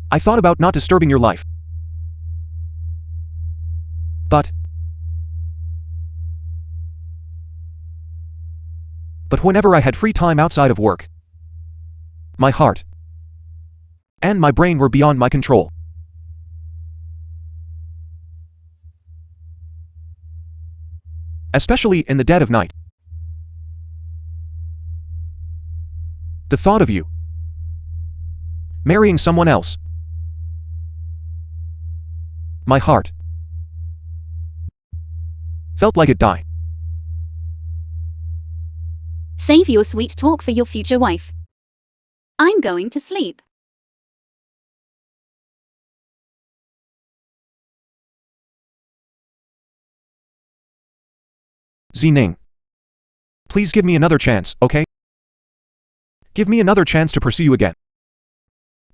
about not disturbing your life. But whenever I had free time outside of work, my heart and my brain were beyond my control. Especially in the dead of night. The thought of you marrying someone else. My heart felt like it died. Save your sweet talk for your future wife. I'm going to sleep. Zining. Please give me another chance, okay? Give me another chance to pursue you again.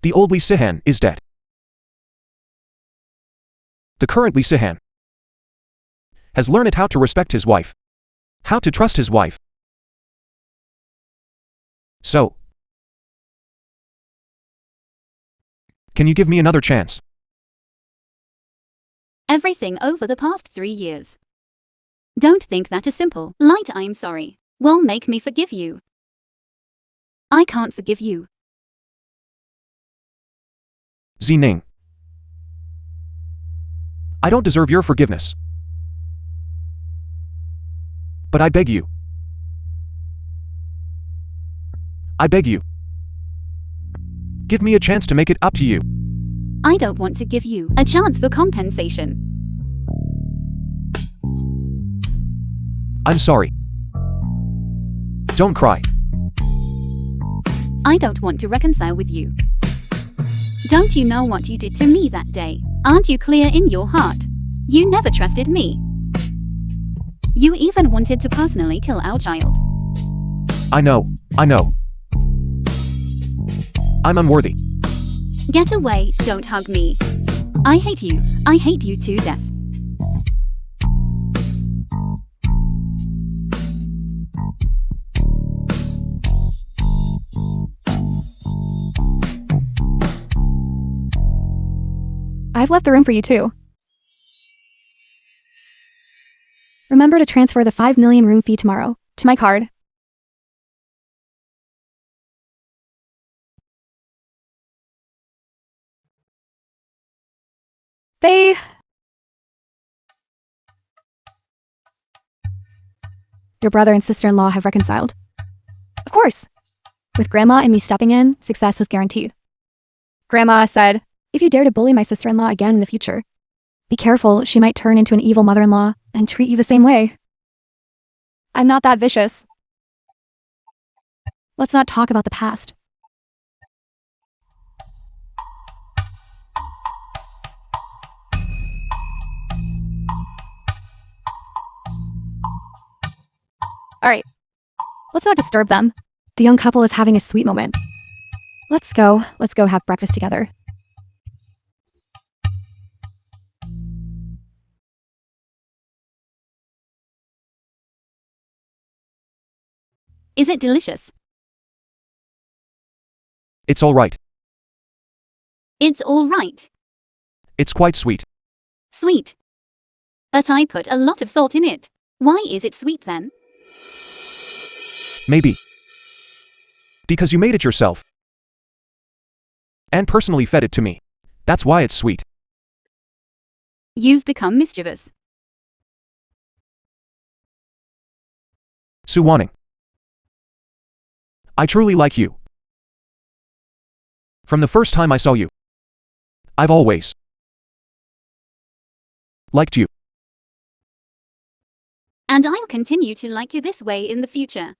The old Lee Sihan is dead. The current Lee Sihan has learned how to respect his wife, how to trust his wife. So, can you give me another chance? Everything over the past 3 years. Don't think that a simple, light I'm sorry will make me forgive you. I can't forgive you. Zining. I don't deserve your forgiveness. But I beg you. I beg you. Give me a chance to make it up to you. I don't want to give you a chance for compensation. I'm sorry. Don't cry. I don't want to reconcile with you. Don't you know what you did to me that day? Aren't you clear in your heart? You never trusted me. You even wanted to personally kill our child. I know. I'm unworthy. Get away, don't hug me. I hate you to death. I've left the room for you too. Remember to transfer the 5 million room fee tomorrow to my card. Faye. Your brother and sister-in-law have reconciled. Of course. With Grandma and me stepping in, success was guaranteed. Grandma said, if you dare to bully my sister-in-law again in the future, be careful, she might turn into an evil mother-in-law and treat you the same way. I'm not that vicious. Let's not talk about the past. Alright, let's not disturb them. The young couple is having a sweet moment. Let's go have breakfast together. Is it delicious? It's all right. It's all right. It's quite sweet. Sweet. But I put a lot of salt in it. Why is it sweet then? Maybe. Because you made it yourself. And personally fed it to me. That's why it's sweet. You've become mischievous. Sue Wanning. I truly like you. From the first time I saw you, I've always liked you. And I'll continue to like you this way in the future.